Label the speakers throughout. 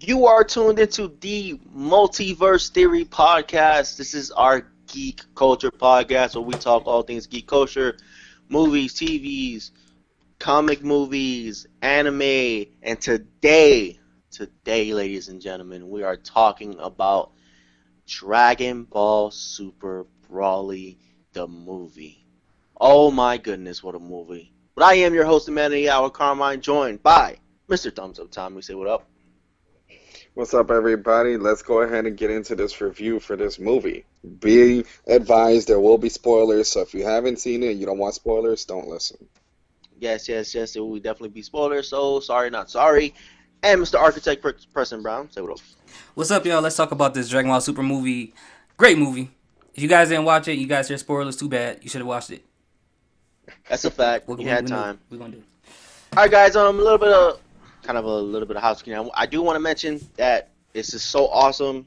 Speaker 1: You are tuned into the Multiverse Theory Podcast. This is our geek culture podcast where we talk all things geek culture, movies, TVs, comic movies, anime, and today, ladies and gentlemen, we are talking about Dragon Ball Super Brawly, the movie. Oh my goodness, what a movie. But I am your host, Amanda Hour Carmine, joined by Mr. Thumbs Up Tommy. Say what up.
Speaker 2: What's up, everybody? Let's go ahead and get into this review for this movie. Be advised, there will be spoilers, so if you haven't seen it and you don't want spoilers, don't listen.
Speaker 1: Yes. It will definitely be spoilers, so sorry, not sorry. And Mr. Architect Preston Brown, say what up.
Speaker 3: What's up, y'all? Let's talk about this Dragonball Super Movie. Great movie. If you guys didn't watch it, you guys hear spoilers, too bad. You should have watched it.
Speaker 1: That's a fact. You had time.
Speaker 3: We're going to do.
Speaker 1: All right, guys, a little bit of housekeeping. I do want to mention that this is so awesome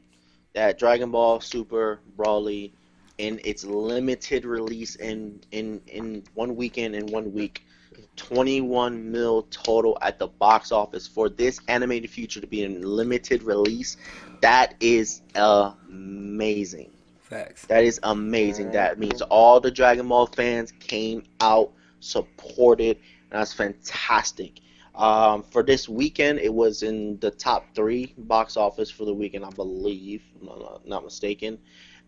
Speaker 1: that Dragon Ball Super Brawly, in its limited release in 1 weekend in 1 week, 21 mil total at the box office for this animated feature to be in limited release. That is amazing.
Speaker 3: Facts.
Speaker 1: That is amazing. That means all the Dragon Ball fans came out, supported, and that's fantastic. For this weekend, it was in the top 3 box office for the weekend, I believe, if I'm not mistaken.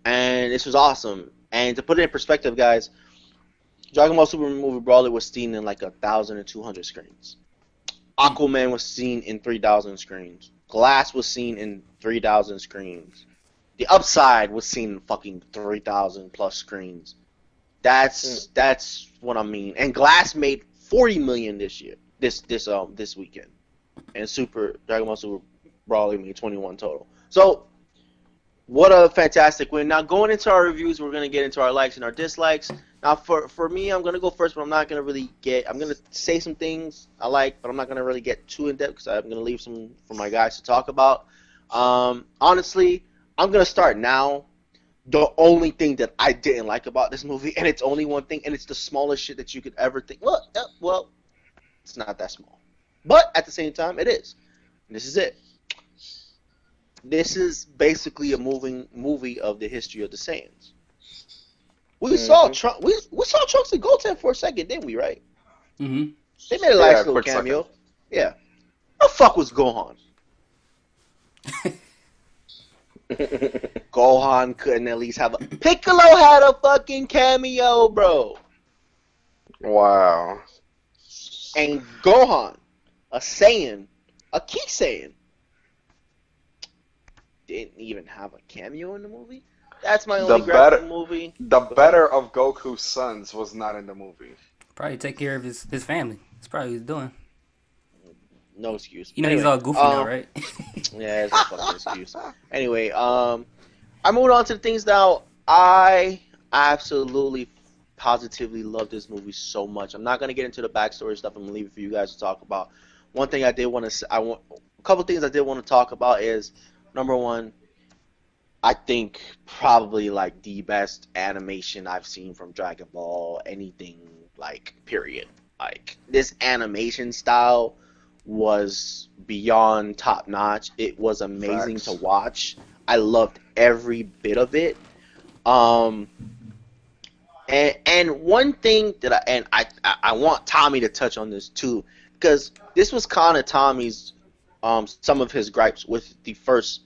Speaker 1: And this was awesome. And to put it in perspective, guys, Dragon Ball Super Movie Brawler was seen in like 1,200 screens. Aquaman was seen in 3,000 screens. Glass was seen in 3,000 screens. The Upside was seen in fucking 3,000 plus screens. That's what I mean. And Glass made 40 million this year. This weekend, and Dragon Ball Super Brawly made 21 total. So, what a fantastic win! Now, going into our reviews, we're gonna get into our likes and our dislikes. Now, for me, I'm gonna go first, but I'm not gonna really get. I'm gonna say some things I like, but I'm not gonna really get too in depth because I'm gonna leave some for my guys to talk about. Honestly, I'm gonna start now. The only thing that I didn't like about this movie, and it's only one thing, and it's the smallest shit that you could ever think. Well. It's not that small. But at the same time, it is. And this is it. This is basically a movie of the history of the Saiyans. We saw Trunks and Goten for a second, didn't we, right?
Speaker 3: Mm-hmm.
Speaker 1: They made a nice little cameo. Second. Yeah. What the fuck was Gohan? Gohan couldn't at least have a... Piccolo had a fucking cameo, bro.
Speaker 2: Wow.
Speaker 1: And Gohan, a Saiyan, a key Saiyan, didn't even have a cameo in the movie? That's my only gripe in the movie.
Speaker 2: The better of Goku's sons was not in the movie.
Speaker 3: Probably take care of his family. That's probably what he's doing.
Speaker 1: No excuse.
Speaker 3: You know he's all goofy now, right?
Speaker 1: Yeah, it's a fucking excuse. Anyway, I moved on to the things now. I absolutely positively love this movie so much. I'm not gonna get into the backstory stuff. I'm gonna leave it for you guys to talk about. One thing I did want to say, a couple things I did want to talk about is, number one, I think probably like the best animation I've seen from Dragon Ball, anything, like, period. Like, this animation style was beyond top notch. It was amazing to watch. I loved every bit of it. And one thing that I want Tommy to touch on this too, because this was kind of Tommy's some of his gripes with the first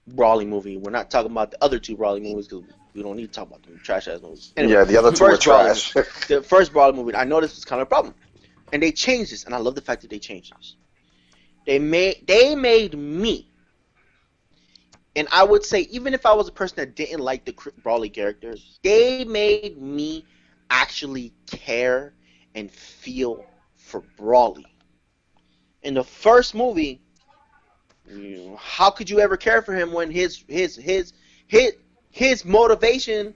Speaker 1: Brawly movie. We're not talking about the other 2 Brawly movies because we don't need to talk about them trash ass movies. Anyway,
Speaker 2: yeah, the other 2 were trash.
Speaker 1: The first Brawly movie, I know this was kind of a problem, and they changed this, and I love the fact that they changed this. They made me. And I would say, even if I was a person that didn't like the Brawly characters, they made me actually care and feel for Brawly. In the first movie, how could you ever care for him when his motivation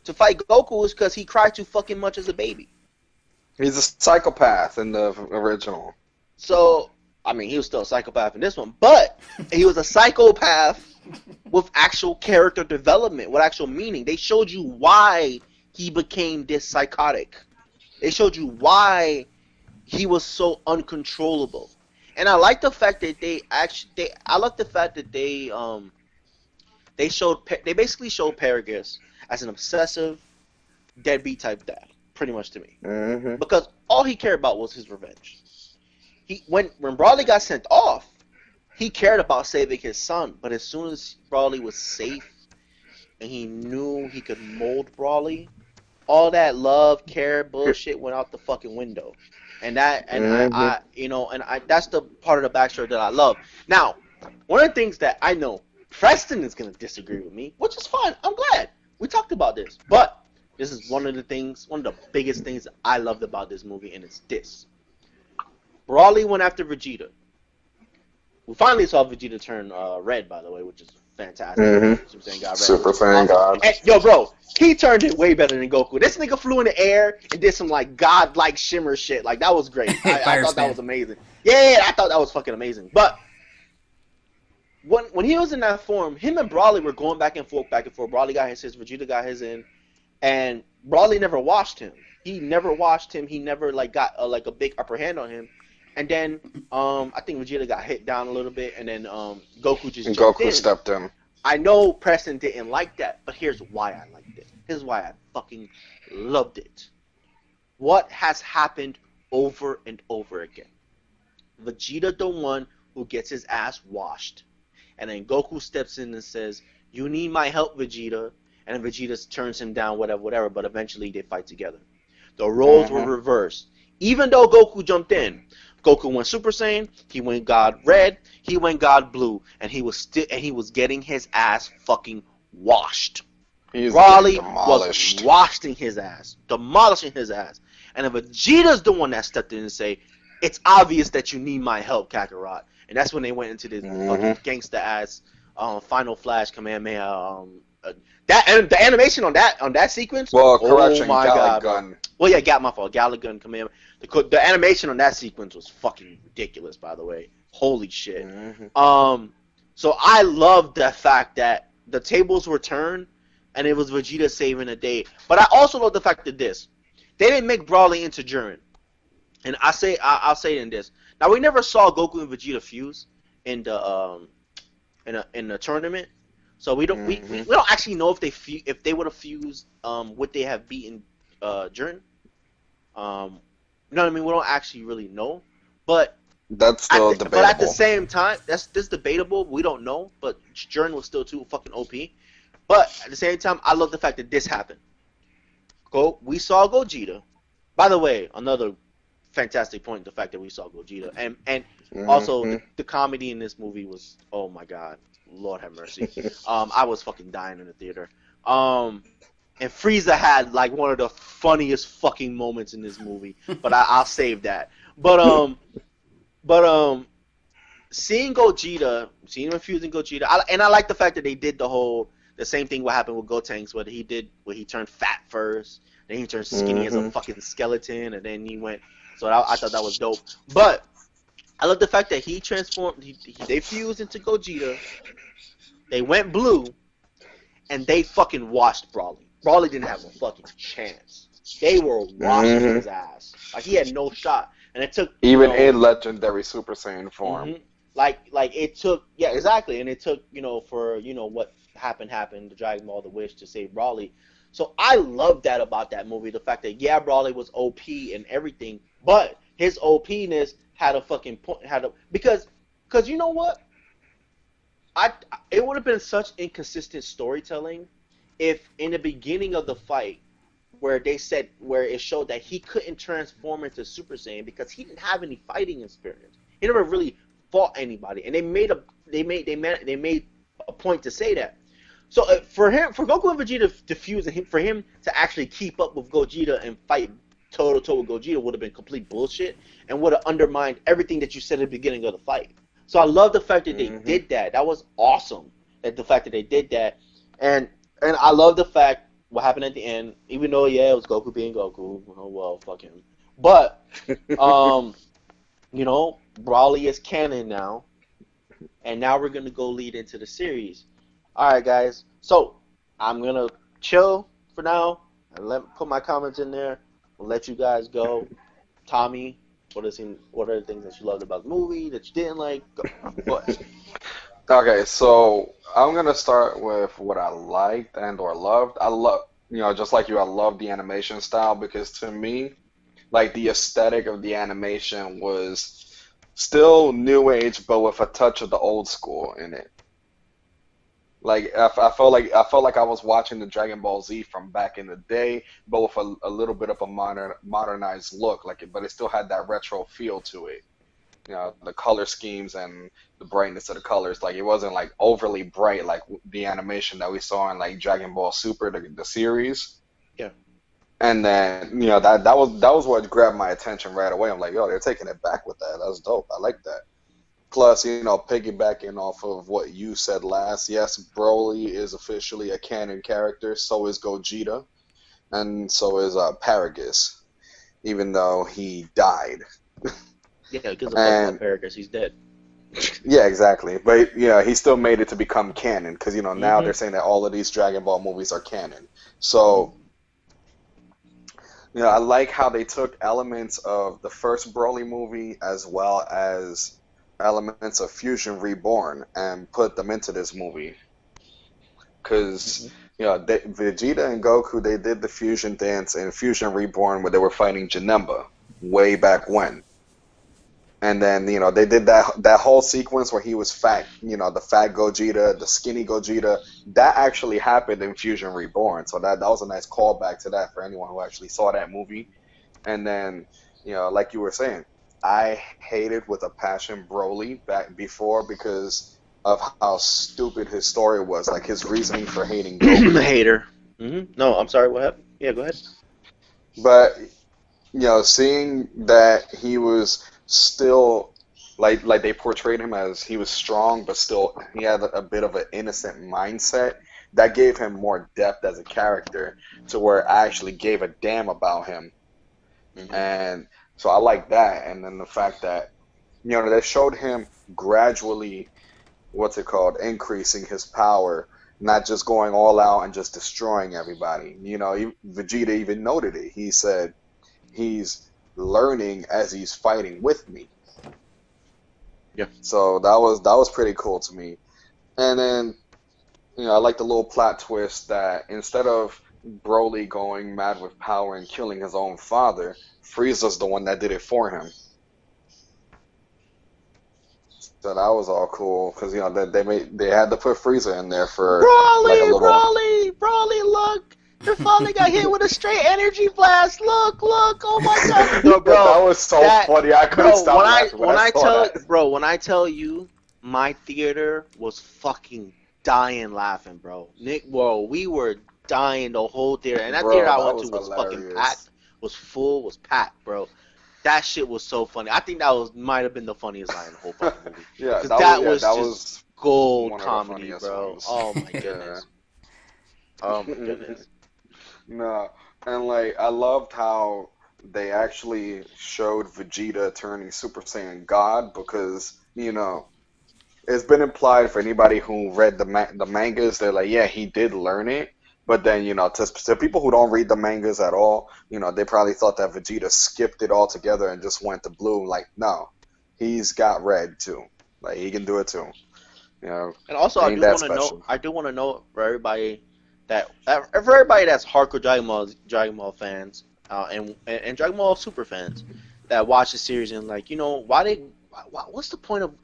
Speaker 1: to fight Goku is because he cried too fucking much as a baby?
Speaker 2: He's a psychopath in the original.
Speaker 1: So, I mean, he was still a psychopath in this one, but he was a psychopath with actual character development, with actual meaning. They showed you why he became this psychotic. They showed you why he was so uncontrollable. And I like the fact that I like the fact that they basically showed Paragus as an obsessive deadbeat type dad, pretty much to me,
Speaker 2: Mm-hmm.
Speaker 1: because all he cared about was his revenge. When Brawley got sent off, he cared about saving his son, but as soon as Brawley was safe and he knew he could mold Brawley, all that love, care, bullshit went out the fucking window. And
Speaker 2: Mm-hmm.
Speaker 1: that's the part of the backstory that I love. Now, one of the things that I know Preston is gonna disagree with me, which is fine. I'm glad we talked about this, but this is one of the biggest things that I loved about this movie, and it's this: Brawley went after Vegeta. We finally saw Vegeta turn red, by the way, which is fantastic.
Speaker 2: Mm-hmm.
Speaker 1: Super Saiyan got red,
Speaker 2: Super
Speaker 1: which is
Speaker 2: Saiyan
Speaker 1: awesome.
Speaker 2: God.
Speaker 1: And, yo, bro, he turned it way better than Goku. This nigga flew in the air and did some like godlike shimmer shit. Like that was great. I
Speaker 3: Fire
Speaker 1: thought that
Speaker 3: spin.
Speaker 1: was amazing. Yeah, I thought that was fucking amazing. But when he was in that form, him and Brawley were going back and forth, back and forth. Brawley got his, Vegeta got his in, and Brawley never washed him. He never washed him. He never like got like a big upper hand on him. And then I think Vegeta got hit down a little bit, and then Goku just
Speaker 2: And
Speaker 1: jumped
Speaker 2: Goku
Speaker 1: in.
Speaker 2: stepped in.
Speaker 1: I know Preston didn't like that, but here's why I liked it. Here's why I fucking loved it. What has happened over and over again? Vegeta the one who gets his ass washed. And then Goku steps in and says, "You need my help, Vegeta." And then Vegeta turns him down, whatever, whatever, but eventually they fight together. The roles were
Speaker 2: Mm-hmm.
Speaker 1: reversed. Even though Goku jumped in, Goku went Super Saiyan, he went God Red, he went God Blue, and he was getting his ass fucking washed.
Speaker 2: He's getting
Speaker 1: Brawley was
Speaker 2: demolished.
Speaker 1: washing his ass, demolishing his ass. And then Vegeta's the one that stepped in and say, "It's obvious that you need my help, Kakarot." And that's when they went into this fucking
Speaker 2: Mm-hmm.
Speaker 1: gangsta ass Final Flash Kamehameha. The animation on that sequence.
Speaker 2: Well,
Speaker 1: Oh
Speaker 2: correction,
Speaker 1: my god, bro.
Speaker 2: Gun.
Speaker 1: Well, yeah, got my fault. Galagun Kamehameha. The animation on that sequence was fucking ridiculous, by the way. Holy shit.
Speaker 2: Mm-hmm.
Speaker 1: So I love the fact that the tables were turned and it was Vegeta saving the day. But I also love the fact that they didn't make Brawley into Jiren. And I'll say it in this. Now we never saw Goku and Vegeta fuse in the tournament. So we don't
Speaker 2: Mm-hmm.
Speaker 1: we don't actually know if they would have fused would they have beaten Jiren. You know what I mean? We don't actually really know. But
Speaker 2: That's still debatable.
Speaker 1: but at the same time, this debatable. We don't know, but Jiren was still too fucking OP. But at the same time, I love the fact that this happened. We saw Gogeta. By the way, another fantastic point: the fact that we saw Gogeta, and also
Speaker 2: Mm-hmm.
Speaker 1: the comedy in this movie was, oh my god, Lord have mercy. I was fucking dying in the theater. And Frieza had like one of the funniest fucking moments in this movie, but I'll save that. But seeing Gogeta, seeing him infusing Gogeta, and I like the fact that they did the same thing what happened with Gotenks, where he turned fat first, then he turned skinny as a
Speaker 2: Mm-hmm.
Speaker 1: fucking skeleton, and then he went. So I thought that was dope. But I love the fact that he transformed. They fused into Gogeta. They went blue, and they fucking washed Brawley. Brawley didn't have a fucking chance. They were washing
Speaker 2: Mm-hmm.
Speaker 1: his ass. Like he had no shot. And it took
Speaker 2: Even in legendary Super Saiyan form.
Speaker 1: mhm. Like it took, yeah, exactly, and it took for what happened, the Dragon Ball, the Wish to save Brawley. So I love that about that movie, the fact that yeah, Brawley was OP and everything, but his OPness had a fucking point, because you know what, it would have been such inconsistent storytelling if in the beginning of the fight where it showed that he couldn't transform into Super Saiyan because he didn't have any fighting experience. He never really fought anybody, and they made a point to say that. So for Goku and Vegeta to fuse, and for him to actually keep up with Gogeta and fight toe to toe with Gogeta would have been complete bullshit and would have undermined everything that you said at the beginning of the fight. So I love the fact that they did that. That was awesome. That the fact that they did that, and I love the fact what happened at the end. Even though it was Goku being Goku. Oh well, fuck him. But Brawley is canon now, and now we're gonna go lead into the series. All right, guys. So I'm gonna chill for now and put my comments in there. We'll let you guys go. Tommy, What are the things that you loved about the movie that you didn't like? Go ahead.
Speaker 2: Okay, so I'm gonna start with what I liked and or loved. I love, just like you, I love the animation style because to me, like the aesthetic of the animation was still new age, but with a touch of the old school in it. Like I felt like I was watching the Dragon Ball Z from back in the day, but with a little bit of a modernized look, but it still had that retro feel to it. The color schemes and the brightness of the colors, like it wasn't like overly bright like the animation that we saw in like Dragon Ball Super, the series.
Speaker 1: Yeah.
Speaker 2: And then that was what grabbed my attention right away. I'm like, yo, they're taking it back with that. That's dope. I like that. Plus, piggybacking off of what you said last, yes, Broly is officially a canon character. So is Gogeta, and so is Paragus, even though he died.
Speaker 1: Yeah, who gives a fuck about
Speaker 2: And
Speaker 1: Paragus? He's dead.
Speaker 2: yeah, exactly. But he still made it to become canon because now
Speaker 1: Mm-hmm.
Speaker 2: they're saying that all of these Dragon Ball movies are canon.
Speaker 1: Mm-hmm.
Speaker 2: So I like how they took elements of the first Broly movie as well as elements of Fusion Reborn and put them into this movie.
Speaker 1: Mm-hmm.
Speaker 2: Because Vegeta and Goku, they did the fusion dance in Fusion Reborn where they were fighting Janemba way back when. And then they did that whole sequence where he was fat, the fat Gogeta, the skinny Gogeta. That actually happened in Fusion Reborn, so that was a nice callback to that for anyone who actually saw that movie. And then like you were saying, I hated with a passion Broly back before because of how stupid his story was, like his reasoning for hating Goku.
Speaker 1: Hater. Mm-hmm. No, I'm sorry. What happened? Yeah, go ahead.
Speaker 2: But seeing that he was still like they portrayed him as he was strong, but still he had a bit of an innocent mindset. That gave him more depth as a character to where I actually gave a damn about him.
Speaker 1: Mm-hmm.
Speaker 2: And so I like that. And then the fact that they showed him gradually, what's it called, increasing his power, not just going all out and just destroying everybody. Vegeta even noted it. He said he's learning as he's fighting with me.
Speaker 1: Yeah.
Speaker 2: So that was pretty cool to me. And then I like the little plot twist that instead of Broly going mad with power and killing his own father, Frieza's the one that did it for him. So that was all cool because they had to put Frieza in there for like a
Speaker 1: Brawly,
Speaker 2: little.
Speaker 1: Brawly, Brawly, look! Your father got hit with a straight energy blast. Look, look! Oh my God! No,
Speaker 2: That
Speaker 1: bro,
Speaker 2: was so
Speaker 1: that
Speaker 2: funny. I couldn't
Speaker 1: bro.
Speaker 2: stop laughing when I saw that.
Speaker 1: When I tell you, my theater was fucking dying laughing, bro. Nick, bro, we were dying the whole theater, and that theater
Speaker 2: Bro,
Speaker 1: I
Speaker 2: that
Speaker 1: went to
Speaker 2: was
Speaker 1: was fucking
Speaker 2: hilarious.
Speaker 1: packed, was full, was packed, bro. That shit was so funny. I think that was might have been the funniest line in the whole fucking movie,
Speaker 2: Yeah,
Speaker 1: cause that
Speaker 2: yeah,
Speaker 1: was
Speaker 2: that
Speaker 1: just
Speaker 2: was
Speaker 1: gold
Speaker 2: one of the
Speaker 1: comedy,
Speaker 2: funniest
Speaker 1: bro.
Speaker 2: ones.
Speaker 1: Oh my
Speaker 2: Yeah.
Speaker 1: goodness. Oh my goodness.
Speaker 2: No, and like I loved how they actually showed Vegeta turning Super Saiyan God because it's been implied for anybody who read the mangas, they're like, yeah, he did learn it. But then, to people who don't read the mangas at all, they probably thought that Vegeta skipped it altogether and just went to blue. Like, no, he's got red too. Like, he can do it too. You know,
Speaker 1: And also,
Speaker 2: ain't that special.
Speaker 1: I do want to know for everybody for everybody that's hardcore Dragon Ball fans, and Dragon Ball Super fans that watch the series and like, what's the point of?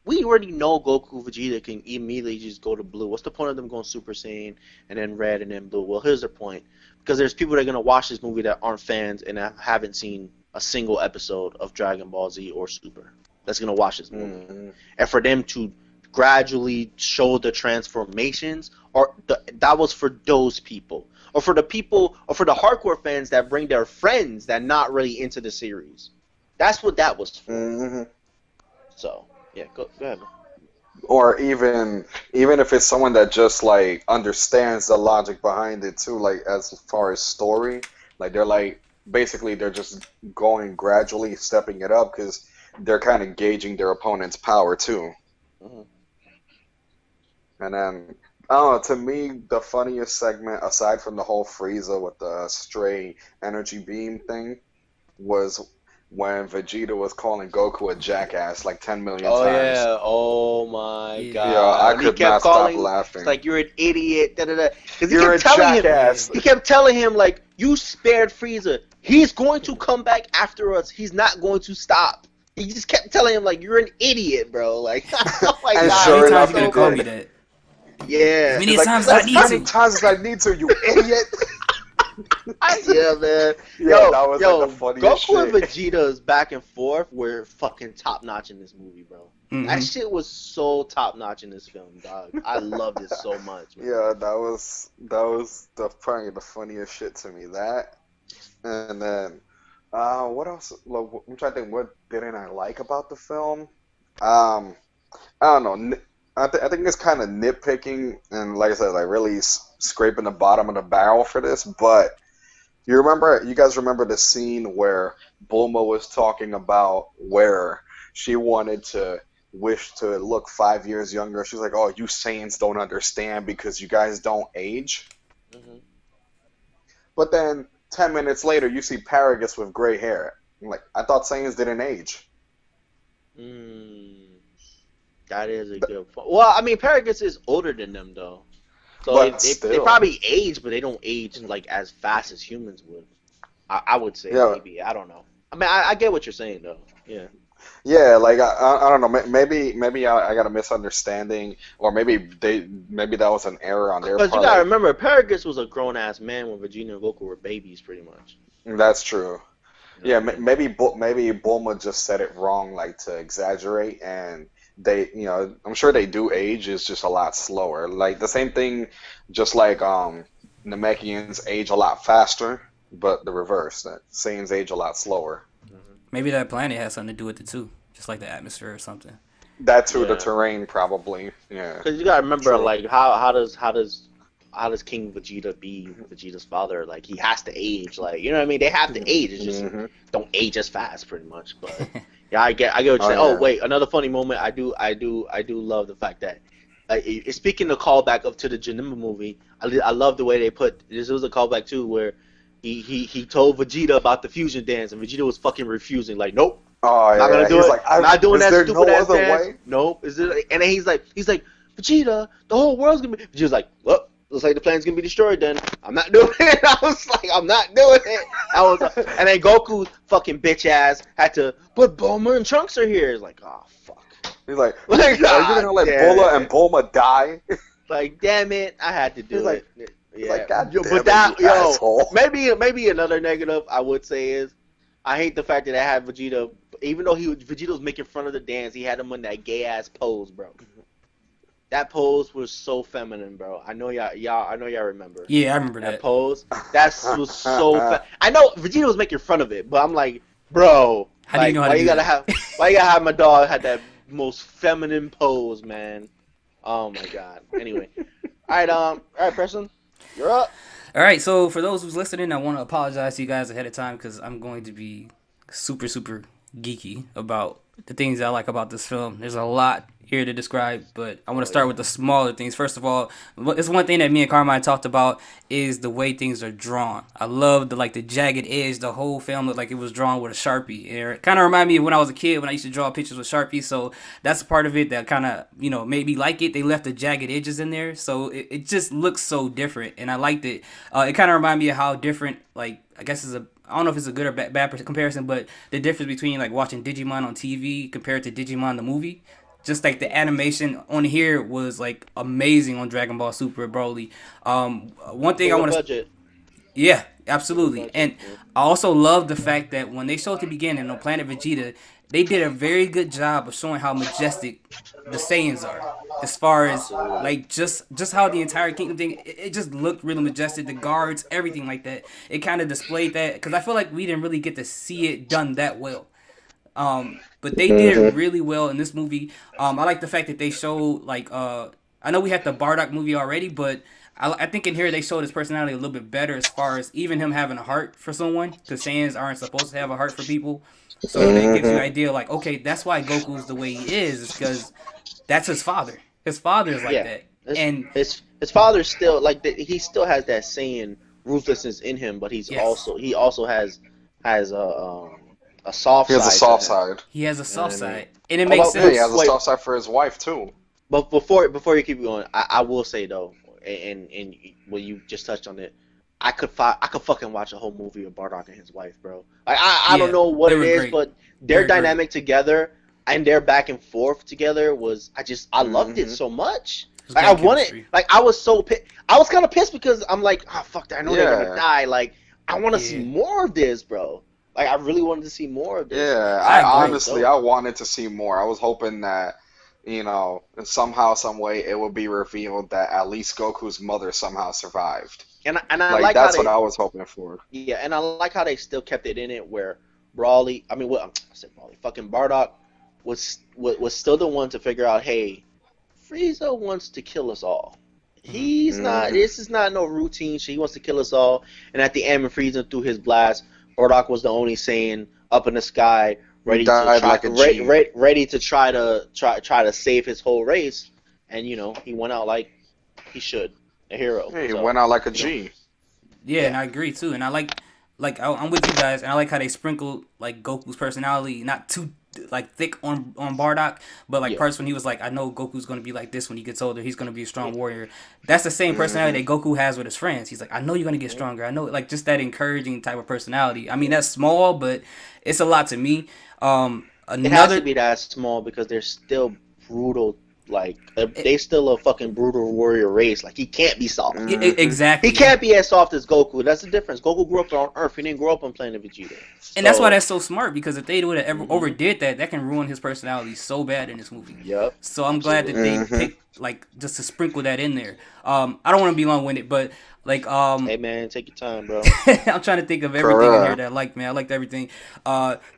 Speaker 1: We already know Goku Vegeta can immediately just go to blue. What's the point of them going Super Saiyan and then red and then blue? Well, here's the point. Because there's people that are gonna watch this movie that aren't fans and that haven't seen a single episode of Dragon Ball Z or Super. That's gonna watch this movie,
Speaker 2: Hmm.
Speaker 1: and for them to gradually show the transformations, or that was for those people, or for the people, or for the hardcore fans that bring their friends that not really into the series. That's what that was for.
Speaker 2: Hmm.
Speaker 1: So yeah, go ahead.
Speaker 2: Or even if it's someone that just like understands the logic behind it too, like as far as story, like they're like basically they're just going gradually stepping it up because they're kind of gauging their opponent's power too.
Speaker 1: Mm-hmm.
Speaker 2: And then I don't know, to me the funniest segment aside from the whole Frieza with the stray energy beam thing was when Vegeta was calling Goku a jackass like 10 million
Speaker 1: Oh
Speaker 2: times.
Speaker 1: yeah. Oh my
Speaker 3: Yeah.
Speaker 2: Yeah, I
Speaker 1: God. When he
Speaker 2: could
Speaker 1: kept
Speaker 2: not stop
Speaker 1: calling, it's
Speaker 2: laughing.
Speaker 1: like you're an idiot. Da da da. Because he
Speaker 2: You're a
Speaker 1: kept telling him.
Speaker 3: Yeah.
Speaker 2: jackass.
Speaker 1: He kept telling him like, "You spared Frieza. He's going to come back after us. He's not going to stop." He just kept telling him like, "You're an idiot, bro." Like, oh my
Speaker 2: And
Speaker 3: How
Speaker 1: God,
Speaker 3: many
Speaker 2: sure
Speaker 1: it was
Speaker 3: times
Speaker 2: enough,
Speaker 3: you
Speaker 2: he
Speaker 3: gonna
Speaker 1: so
Speaker 3: call me
Speaker 1: good.
Speaker 2: did.
Speaker 3: that? As
Speaker 1: Yeah.
Speaker 3: many
Speaker 2: He's like,
Speaker 3: times as I
Speaker 2: as
Speaker 3: need
Speaker 2: many
Speaker 3: to.
Speaker 2: times as I need to, you idiot.
Speaker 1: Yeah, man.
Speaker 2: Yeah, that was like the
Speaker 1: Yo,
Speaker 2: funniest
Speaker 1: Goku and
Speaker 2: shit.
Speaker 1: Vegeta's back and forth were fucking top notch in this movie, bro. That
Speaker 3: Hmm.
Speaker 1: shit was so top notch in this film, dog. I loved it so much, man.
Speaker 2: Yeah, that was the probably the funniest shit to me. That and then what else? Look, I'm trying to think. What didn't I like about the film? Um, I don't know. I think it's kind of nitpicking and like I said, like really scraping the bottom of the barrel for this. But you guys remember the scene where Bulma was talking about where she wanted to wish to look 5 years younger. She's like, "Oh, you Saiyans don't understand because you guys don't age."
Speaker 1: Hmm.
Speaker 2: But then 10 minutes later, you see Paragus with gray hair. I'm like, I thought Saiyans didn't age.
Speaker 1: Mm, that is a good point. Well, I mean, Paragus is older than them, though. So
Speaker 2: But
Speaker 1: they
Speaker 2: still,
Speaker 1: probably age, but they don't age like as fast as humans would. I would say
Speaker 2: yeah,
Speaker 1: maybe. I don't know. I mean, I get what you're saying, though. Yeah.
Speaker 2: yeah. Like I don't know. Maybe I got a misunderstanding, or maybe that was an error on their
Speaker 1: Because you
Speaker 2: part.
Speaker 1: gotta
Speaker 2: Like
Speaker 1: remember, Paragus was a grown ass man when Vegeta and Goku were babies, pretty much.
Speaker 2: that's true.
Speaker 1: You know
Speaker 2: Yeah,
Speaker 1: what I mean?
Speaker 2: maybe Bulma just said it wrong, like to exaggerate, and I'm sure they do age. It's just a lot slower. Like the same thing, just like Namekians age a lot faster, but the reverse. That Saiyans age a lot slower.
Speaker 3: Maybe that planet has something to do with it too, just like the atmosphere or something.
Speaker 2: That too, the
Speaker 1: Yeah.
Speaker 2: terrain probably. Yeah,
Speaker 1: Because you gotta remember,
Speaker 2: true.
Speaker 1: like, how does King Vegeta be Vegeta's father? Like, he has to age. Like, you know what I mean? They have to age. It's just
Speaker 2: Hmm.
Speaker 1: don't age as fast, pretty much. But yeah, I get what you're
Speaker 2: Oh
Speaker 1: saying. Oh
Speaker 2: yeah.
Speaker 1: wait, another funny moment. I do love the fact that. Speaking of callback up to the Janemba movie, I love the way they put this. Was a callback too, where he told Vegeta about the fusion dance, and Vegeta was fucking refusing, like, nope,
Speaker 2: Oh
Speaker 1: I'm not gonna
Speaker 2: yeah.
Speaker 1: do
Speaker 2: He's
Speaker 1: it.
Speaker 2: like,
Speaker 1: I'm not doing
Speaker 2: is
Speaker 1: that
Speaker 2: there
Speaker 1: stupid
Speaker 2: no
Speaker 1: ass
Speaker 2: other
Speaker 1: dance.
Speaker 2: way?
Speaker 1: Nope. Is it? And then he's like, Vegeta, the whole world's gonna be. Vegeta's like, well, looks like the planet's gonna be destroyed. Then I'm not doing it. I was like, I'm not doing it. And then Goku, fucking bitch ass, had to. But Bulma and Trunks are here. It's like, oh fuck.
Speaker 2: He's like,
Speaker 1: Like,
Speaker 2: are you gonna
Speaker 1: god
Speaker 2: let
Speaker 1: damn
Speaker 2: Bola and
Speaker 1: it.
Speaker 2: Bulma die?
Speaker 1: Like, damn it, I had to
Speaker 2: He's
Speaker 1: do
Speaker 2: like,
Speaker 1: it.
Speaker 2: he's
Speaker 1: Yeah,
Speaker 2: like, God
Speaker 1: yo,
Speaker 2: damn
Speaker 1: but
Speaker 2: it,
Speaker 1: that
Speaker 2: you asshole.
Speaker 1: maybe another negative I would say is I hate the fact that I had Vegeta, even though Vegeta was making fun of the dance, he had him in that gay ass pose, bro. That pose was so feminine, bro. I know y'all remember
Speaker 3: Yeah, I remember
Speaker 1: that
Speaker 3: that.
Speaker 1: pose. That was so. I know Vegeta was making fun of it, but I'm like, bro,
Speaker 3: How do you
Speaker 1: like
Speaker 3: know how to do that?
Speaker 1: why you gotta have my dog had that most feminine pose, man. Oh my god. Anyway, all right, Preston, you're up.
Speaker 3: All right, so for those who's listening, I want to apologize to you guys ahead of time because I'm going to be super, super geeky about the things I like about this film. There's a lot here to describe, but I want to
Speaker 1: Oh
Speaker 3: start
Speaker 1: yeah.
Speaker 3: with the smaller things. First of all, it's one thing that me and Carmine talked about is the way things are drawn. I love the jagged edge. The whole film looked like it was drawn with a Sharpie. It kind of reminded me of when I was a kid when I used to draw pictures with Sharpie. So that's a part of it that kind of made me like it. They left the jagged edges in there, so it just looks so different, and I liked it. It kind of reminded me of how different, like, I guess is a I don't know if it's a good or bad comparison, but the difference between like watching Digimon on TV compared to Digimon the movie, just like the animation on here was like amazing on Dragon Ball Super Broly. One thing I
Speaker 1: Bigger
Speaker 3: want to,
Speaker 1: budget.
Speaker 3: yeah,
Speaker 1: Bigger
Speaker 3: absolutely.
Speaker 1: budget.
Speaker 3: And
Speaker 1: Yeah.
Speaker 3: I also love the fact that when they showed at the beginning on Planet Vegeta, they did a very good job of showing how majestic the Saiyans are. As far as
Speaker 1: Absolutely.
Speaker 3: like just how the entire kingdom thing, it just looked really majestic. The guards, everything like that. It kind of displayed that because I feel like we didn't really get to see it done that well. But they did it
Speaker 2: Hmm.
Speaker 3: really well in this movie. I like the fact that they showed like I know we had the Bardock movie already, but I think in here they showed his personality a little bit better as far as even him having a heart for someone because Saiyans aren't supposed to have a heart for people. So that gives you an
Speaker 2: Hmm.
Speaker 3: idea like okay, that's why Goku's the way he is because that's his father. His father is like
Speaker 1: Yeah.
Speaker 3: that,
Speaker 1: His
Speaker 3: and
Speaker 1: his father's still like he still has that same ruthlessness in him, but
Speaker 3: yes,
Speaker 1: he also has a soft
Speaker 2: He has a
Speaker 1: side to
Speaker 2: soft
Speaker 1: him.
Speaker 2: side.
Speaker 3: He has a
Speaker 1: You know what
Speaker 3: soft
Speaker 1: I mean?
Speaker 3: side, and it
Speaker 1: Oh,
Speaker 3: makes
Speaker 1: but
Speaker 2: Yeah, he
Speaker 1: wait,
Speaker 2: has a
Speaker 3: sense.
Speaker 1: wait,
Speaker 2: soft side for his wife too.
Speaker 1: but before you keep going, I will say though, and well, you just touched on it. I could fucking watch a whole movie of Bardock and his wife, bro. Like I don't
Speaker 3: Yeah,
Speaker 1: know what
Speaker 3: they
Speaker 1: it
Speaker 3: were
Speaker 1: is,
Speaker 3: great.
Speaker 1: but their
Speaker 3: They're great.
Speaker 1: dynamic together and their back and forth together was I loved it
Speaker 2: Hmm.
Speaker 1: so much.
Speaker 3: It was
Speaker 1: Like I
Speaker 3: great
Speaker 1: wanted,
Speaker 3: chemistry.
Speaker 1: like I was so pissed. I was kind of pissed because I'm like, oh fuck, I know they're gonna
Speaker 2: Yeah,
Speaker 1: die. Like I want to see
Speaker 3: Yeah,
Speaker 1: more of this, bro. Like I really wanted to see more of this, and
Speaker 2: yeah.
Speaker 3: I
Speaker 1: that
Speaker 2: I
Speaker 1: was
Speaker 3: agree.
Speaker 2: honestly,
Speaker 1: dope.
Speaker 2: I wanted to see more. I was hoping that, somehow, some way, it would be revealed that at least Goku's mother somehow survived.
Speaker 1: And I
Speaker 2: Like
Speaker 1: like how
Speaker 2: that's what
Speaker 1: they
Speaker 2: I was hoping for.
Speaker 1: yeah, and I like how they still kept it in it where Brawly, I mean, what I said Brawly, fucking Bardock was still the one to figure out, hey, Frieza wants to kill us all.
Speaker 3: Hmm.
Speaker 1: He's not.
Speaker 2: Hmm.
Speaker 1: This is not no routine shit. He wants to kill us all. And at the end, when Frieza threw his blast, Bardock was the only Saiyan up in the sky,
Speaker 2: He died like a G.
Speaker 1: ready to try to save his whole race. And he went out like he should, a hero.
Speaker 2: Yeah, he
Speaker 1: So
Speaker 2: went out like a
Speaker 1: you know,
Speaker 2: G.
Speaker 3: Yeah, and
Speaker 1: yeah,
Speaker 3: I agree too. And I I'm with you guys, and I like how they sprinkled like Goku's personality, not too like thick on Bardock, but like
Speaker 1: yeah,
Speaker 3: parts when he was like, I know Goku's gonna be like this when he gets older. He's gonna be a strong warrior. That's the same
Speaker 2: Hmm.
Speaker 3: personality that Goku has with his friends. He's like, I know you're gonna get
Speaker 1: yeah.
Speaker 3: stronger. I know, like just that encouraging type of personality. I mean, that's small, but it's a lot to me.
Speaker 1: It has to
Speaker 3: Another
Speaker 1: be that small because they're still brutal. Like they still a fucking brutal warrior race. Like he can't be soft.
Speaker 2: Hmm.
Speaker 1: He
Speaker 3: exactly.
Speaker 1: can't be as soft as Goku. That's the difference. Goku grew up on Earth. He didn't grow up on Planet Vegeta.
Speaker 3: And that's why
Speaker 1: So,
Speaker 3: that's so smart because if they would have ever
Speaker 1: hmm
Speaker 3: overdid that, that can ruin his personality so bad in this movie.
Speaker 1: yep,
Speaker 3: So I'm glad that
Speaker 1: absolutely.
Speaker 3: they
Speaker 2: Hmm.
Speaker 3: picked like just to sprinkle that in there. I don't want to be long winded, but like
Speaker 1: Hey man, take your time, bro.
Speaker 3: I'm trying to think of everything in here
Speaker 2: Correct.
Speaker 3: that I like, man. I liked everything.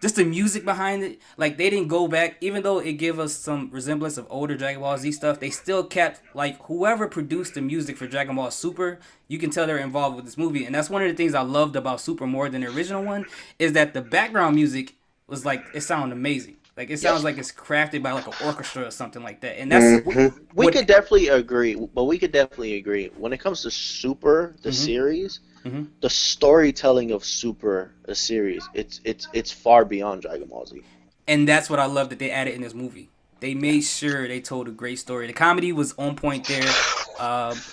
Speaker 3: Just the music behind it, like they didn't go back, even though it gave us some resemblance of older Dragon Ball Z stuff. They still kept like whoever produced the music for Dragon Ball Super. You can tell they're involved with this movie, and that's one of the things I loved about Super more than the original one is that the background music was like it sounded amazing. Like it
Speaker 1: Yep.
Speaker 3: sounds like it's crafted by like an orchestra or something like that, and that's
Speaker 1: We,
Speaker 2: Hmm.
Speaker 1: we
Speaker 3: what.
Speaker 1: could definitely agree, but we could definitely agree when it comes to Super, the
Speaker 3: Hmm.
Speaker 1: series,
Speaker 3: Hmm.
Speaker 1: the storytelling of Super, the series, it's far beyond Dragon Ball Z.
Speaker 3: And that's what I love that they added in this movie. They made sure they told a great story. The comedy was on point there.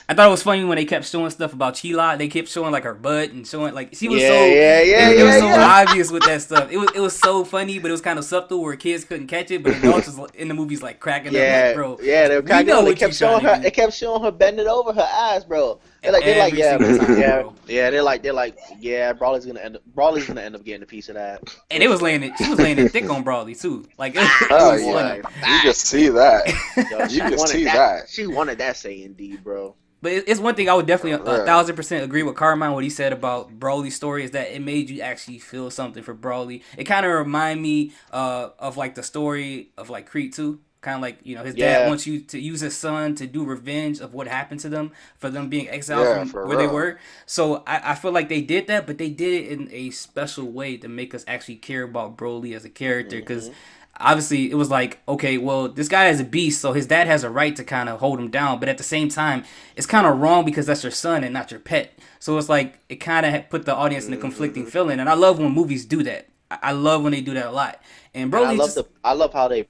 Speaker 3: I thought it was funny when they kept showing stuff about Chila. They kept showing like her butt and showing like she was
Speaker 1: Yeah,
Speaker 3: so
Speaker 1: yeah, yeah,
Speaker 3: it was
Speaker 1: yeah,
Speaker 3: so
Speaker 1: yeah.
Speaker 3: obvious with that stuff. It was so funny, but it was kind of subtle where kids couldn't catch it. But adults was in the movies like cracking up like,
Speaker 1: Yeah,
Speaker 3: bro,
Speaker 1: yeah, they were
Speaker 3: we
Speaker 1: cracking
Speaker 3: know
Speaker 1: up. They
Speaker 3: what you
Speaker 1: kept
Speaker 3: trying
Speaker 1: showing
Speaker 3: to
Speaker 1: her.
Speaker 3: do
Speaker 1: They kept showing her bending over her ass, bro. They're like,
Speaker 3: every
Speaker 1: yeah,
Speaker 3: single time,
Speaker 1: yeah,
Speaker 3: bro.
Speaker 1: yeah. They're like, yeah. Brawly's gonna end up getting a piece of that
Speaker 3: And
Speaker 1: for
Speaker 3: it was
Speaker 1: sure.
Speaker 3: laying it. She was laying it thick on Broly too. Like it
Speaker 2: Oh
Speaker 3: was
Speaker 1: Facts,
Speaker 2: yeah,
Speaker 3: funny.
Speaker 1: boy.
Speaker 2: you can
Speaker 1: Facts.
Speaker 2: see that.
Speaker 1: Yo,
Speaker 2: You
Speaker 1: she
Speaker 2: can
Speaker 1: wanted
Speaker 2: see
Speaker 1: that.
Speaker 2: that.
Speaker 1: She wanted that saying D, bro.
Speaker 3: But it's one thing I would definitely a
Speaker 2: Correct.
Speaker 3: 1000% agree with Carmine what he said about Broly's story is that it made you actually feel something for Broly. It kind of remind me of like the story of like Creed 2. Kind of like his dad
Speaker 1: Yeah,
Speaker 3: wants you to use his son to do revenge of what happened to them for them being exiled
Speaker 2: Yeah,
Speaker 3: from
Speaker 2: for
Speaker 3: where they
Speaker 2: real.
Speaker 3: were. So I feel like they did that, but they did it in a special way to make us actually care about Broly as a character because
Speaker 1: hmm
Speaker 3: obviously it was like, okay, well, this guy is a beast, so his dad has a right to kind of hold him down, but at the same time it's kind of wrong because that's your son and not your pet. So it's like it kind of put the audience in a conflicting
Speaker 2: Hmm.
Speaker 3: feeling, and I love when movies do that. I love when they do that a lot. And
Speaker 1: and
Speaker 3: Broly just
Speaker 1: I love how they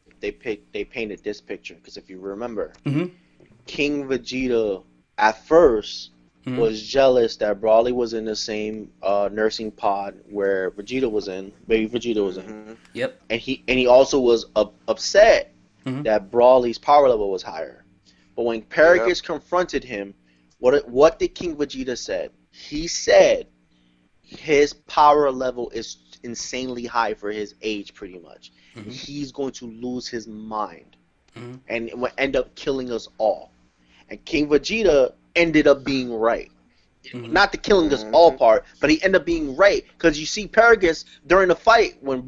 Speaker 1: painted this picture because if you remember,
Speaker 3: hmm
Speaker 1: King Vegeta at first
Speaker 3: hmm
Speaker 1: was jealous that Brawly was in the same nursing pod where Vegeta was in, baby Vegeta was in,
Speaker 2: Hmm.
Speaker 3: yep.
Speaker 1: and he also was upset
Speaker 3: hmm
Speaker 1: that Brawly's power level was higher. But when
Speaker 2: Yep.
Speaker 1: Paragus confronted him, what did King Vegeta said? He said his power level is insanely high for his age, pretty much.
Speaker 3: hmm
Speaker 1: He's going to lose his mind
Speaker 3: hmm
Speaker 1: and it will end up killing us all. And King Vegeta ended up being right.
Speaker 3: hmm
Speaker 1: Not the killing us all
Speaker 2: Hmm.
Speaker 1: part, but he ended up being right because you see Paragus during the fight when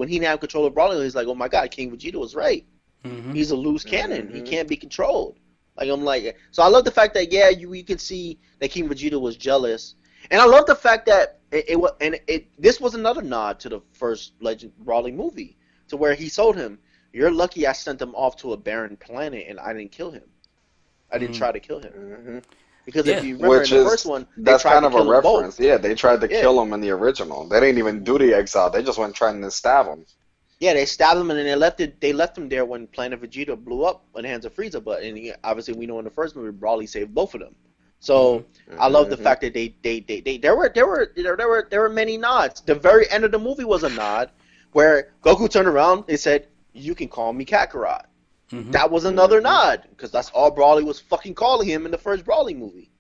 Speaker 1: he didn't have control of Brawly, he's like, "Oh my God, King Vegeta was right.
Speaker 3: hmm
Speaker 1: He's a loose cannon. He
Speaker 2: Hmm.
Speaker 1: can't be controlled." Like I'm like, so I love the fact that yeah, you can see that King Vegeta was jealous, and I love the fact that it was and it this was another nod to the first Legend Brawly movie, to where he told him, "You're lucky I sent him off to a barren planet and I didn't kill him. I didn't
Speaker 3: hmm
Speaker 1: try to kill him."
Speaker 2: Hmm.
Speaker 1: Because if
Speaker 3: Yeah.
Speaker 1: you remember in
Speaker 2: Which
Speaker 1: the first
Speaker 2: is
Speaker 1: one, they
Speaker 2: that's
Speaker 1: tried
Speaker 2: kind
Speaker 1: to
Speaker 2: of a
Speaker 1: kill them both.
Speaker 2: reference. Yeah, they tried to
Speaker 1: Yeah.
Speaker 2: kill him in the original. They didn't even do the exile. They just went trying to stab him.
Speaker 1: Yeah, they stabbed him and then they left it. They left him there when Planet Vegeta blew up in the hands of Frieza. But obviously, we know in the first movie, Broly saved both of them.
Speaker 3: Hmm.
Speaker 1: So I love the
Speaker 2: Hmm.
Speaker 1: fact that there were many nods. The very end of the movie was a nod where Goku turned around. They said, "You can call me Kakarot."
Speaker 3: Hmm.
Speaker 1: That was another
Speaker 2: Hmm.
Speaker 1: nod because that's all Broly was fucking calling him in the first Broly movie.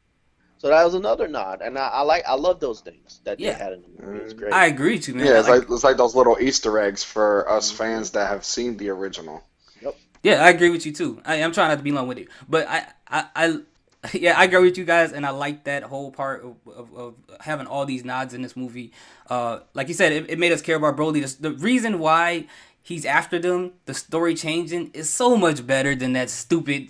Speaker 1: So that was another nod, and I love those things that they
Speaker 3: Yeah,
Speaker 1: had in the movie. It's
Speaker 3: I
Speaker 1: great.
Speaker 3: agree with you, man.
Speaker 2: Yeah,
Speaker 3: Like,
Speaker 2: it's like those little Easter eggs for us
Speaker 1: Hmm.
Speaker 2: fans that have seen the original.
Speaker 1: Yep.
Speaker 3: yeah, I agree with you too. I'm trying not to be long with it, but yeah, I agree with you guys, and I like that whole part of having all these nods in this movie. Like you said, it made us care about Broly. The reason why he's after them, the story changing, is so much better than that stupid.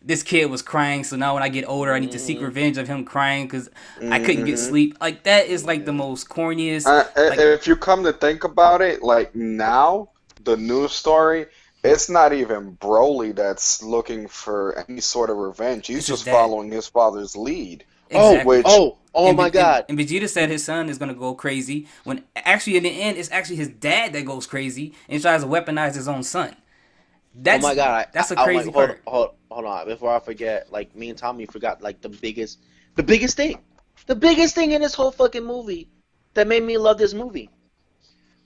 Speaker 3: This kid was crying, so now when I get older, I need to seek
Speaker 1: Hmm.
Speaker 3: revenge of him crying because I couldn't get
Speaker 2: Hmm.
Speaker 3: sleep. Like that is like the
Speaker 1: Yeah.
Speaker 3: most corniest. Like,
Speaker 2: If you come to think about it, like now, the news story, it's not even Broly that's looking for any sort of revenge. He's
Speaker 3: it's his
Speaker 2: just
Speaker 3: dad.
Speaker 2: following his father's lead,
Speaker 1: Oh,
Speaker 3: Exactly.
Speaker 2: which
Speaker 1: oh my God.
Speaker 3: And Vegeta said his son is gonna go crazy. When actually in the end, it's actually his dad that goes crazy and tries to weaponize his own son.
Speaker 1: Oh
Speaker 3: That's
Speaker 1: my God!
Speaker 3: that's a
Speaker 1: I'm like,
Speaker 3: crazy part.
Speaker 1: hold on. Before I forget, like me and Tommy forgot like the biggest thing, the biggest thing in this whole fucking movie that made me love this movie.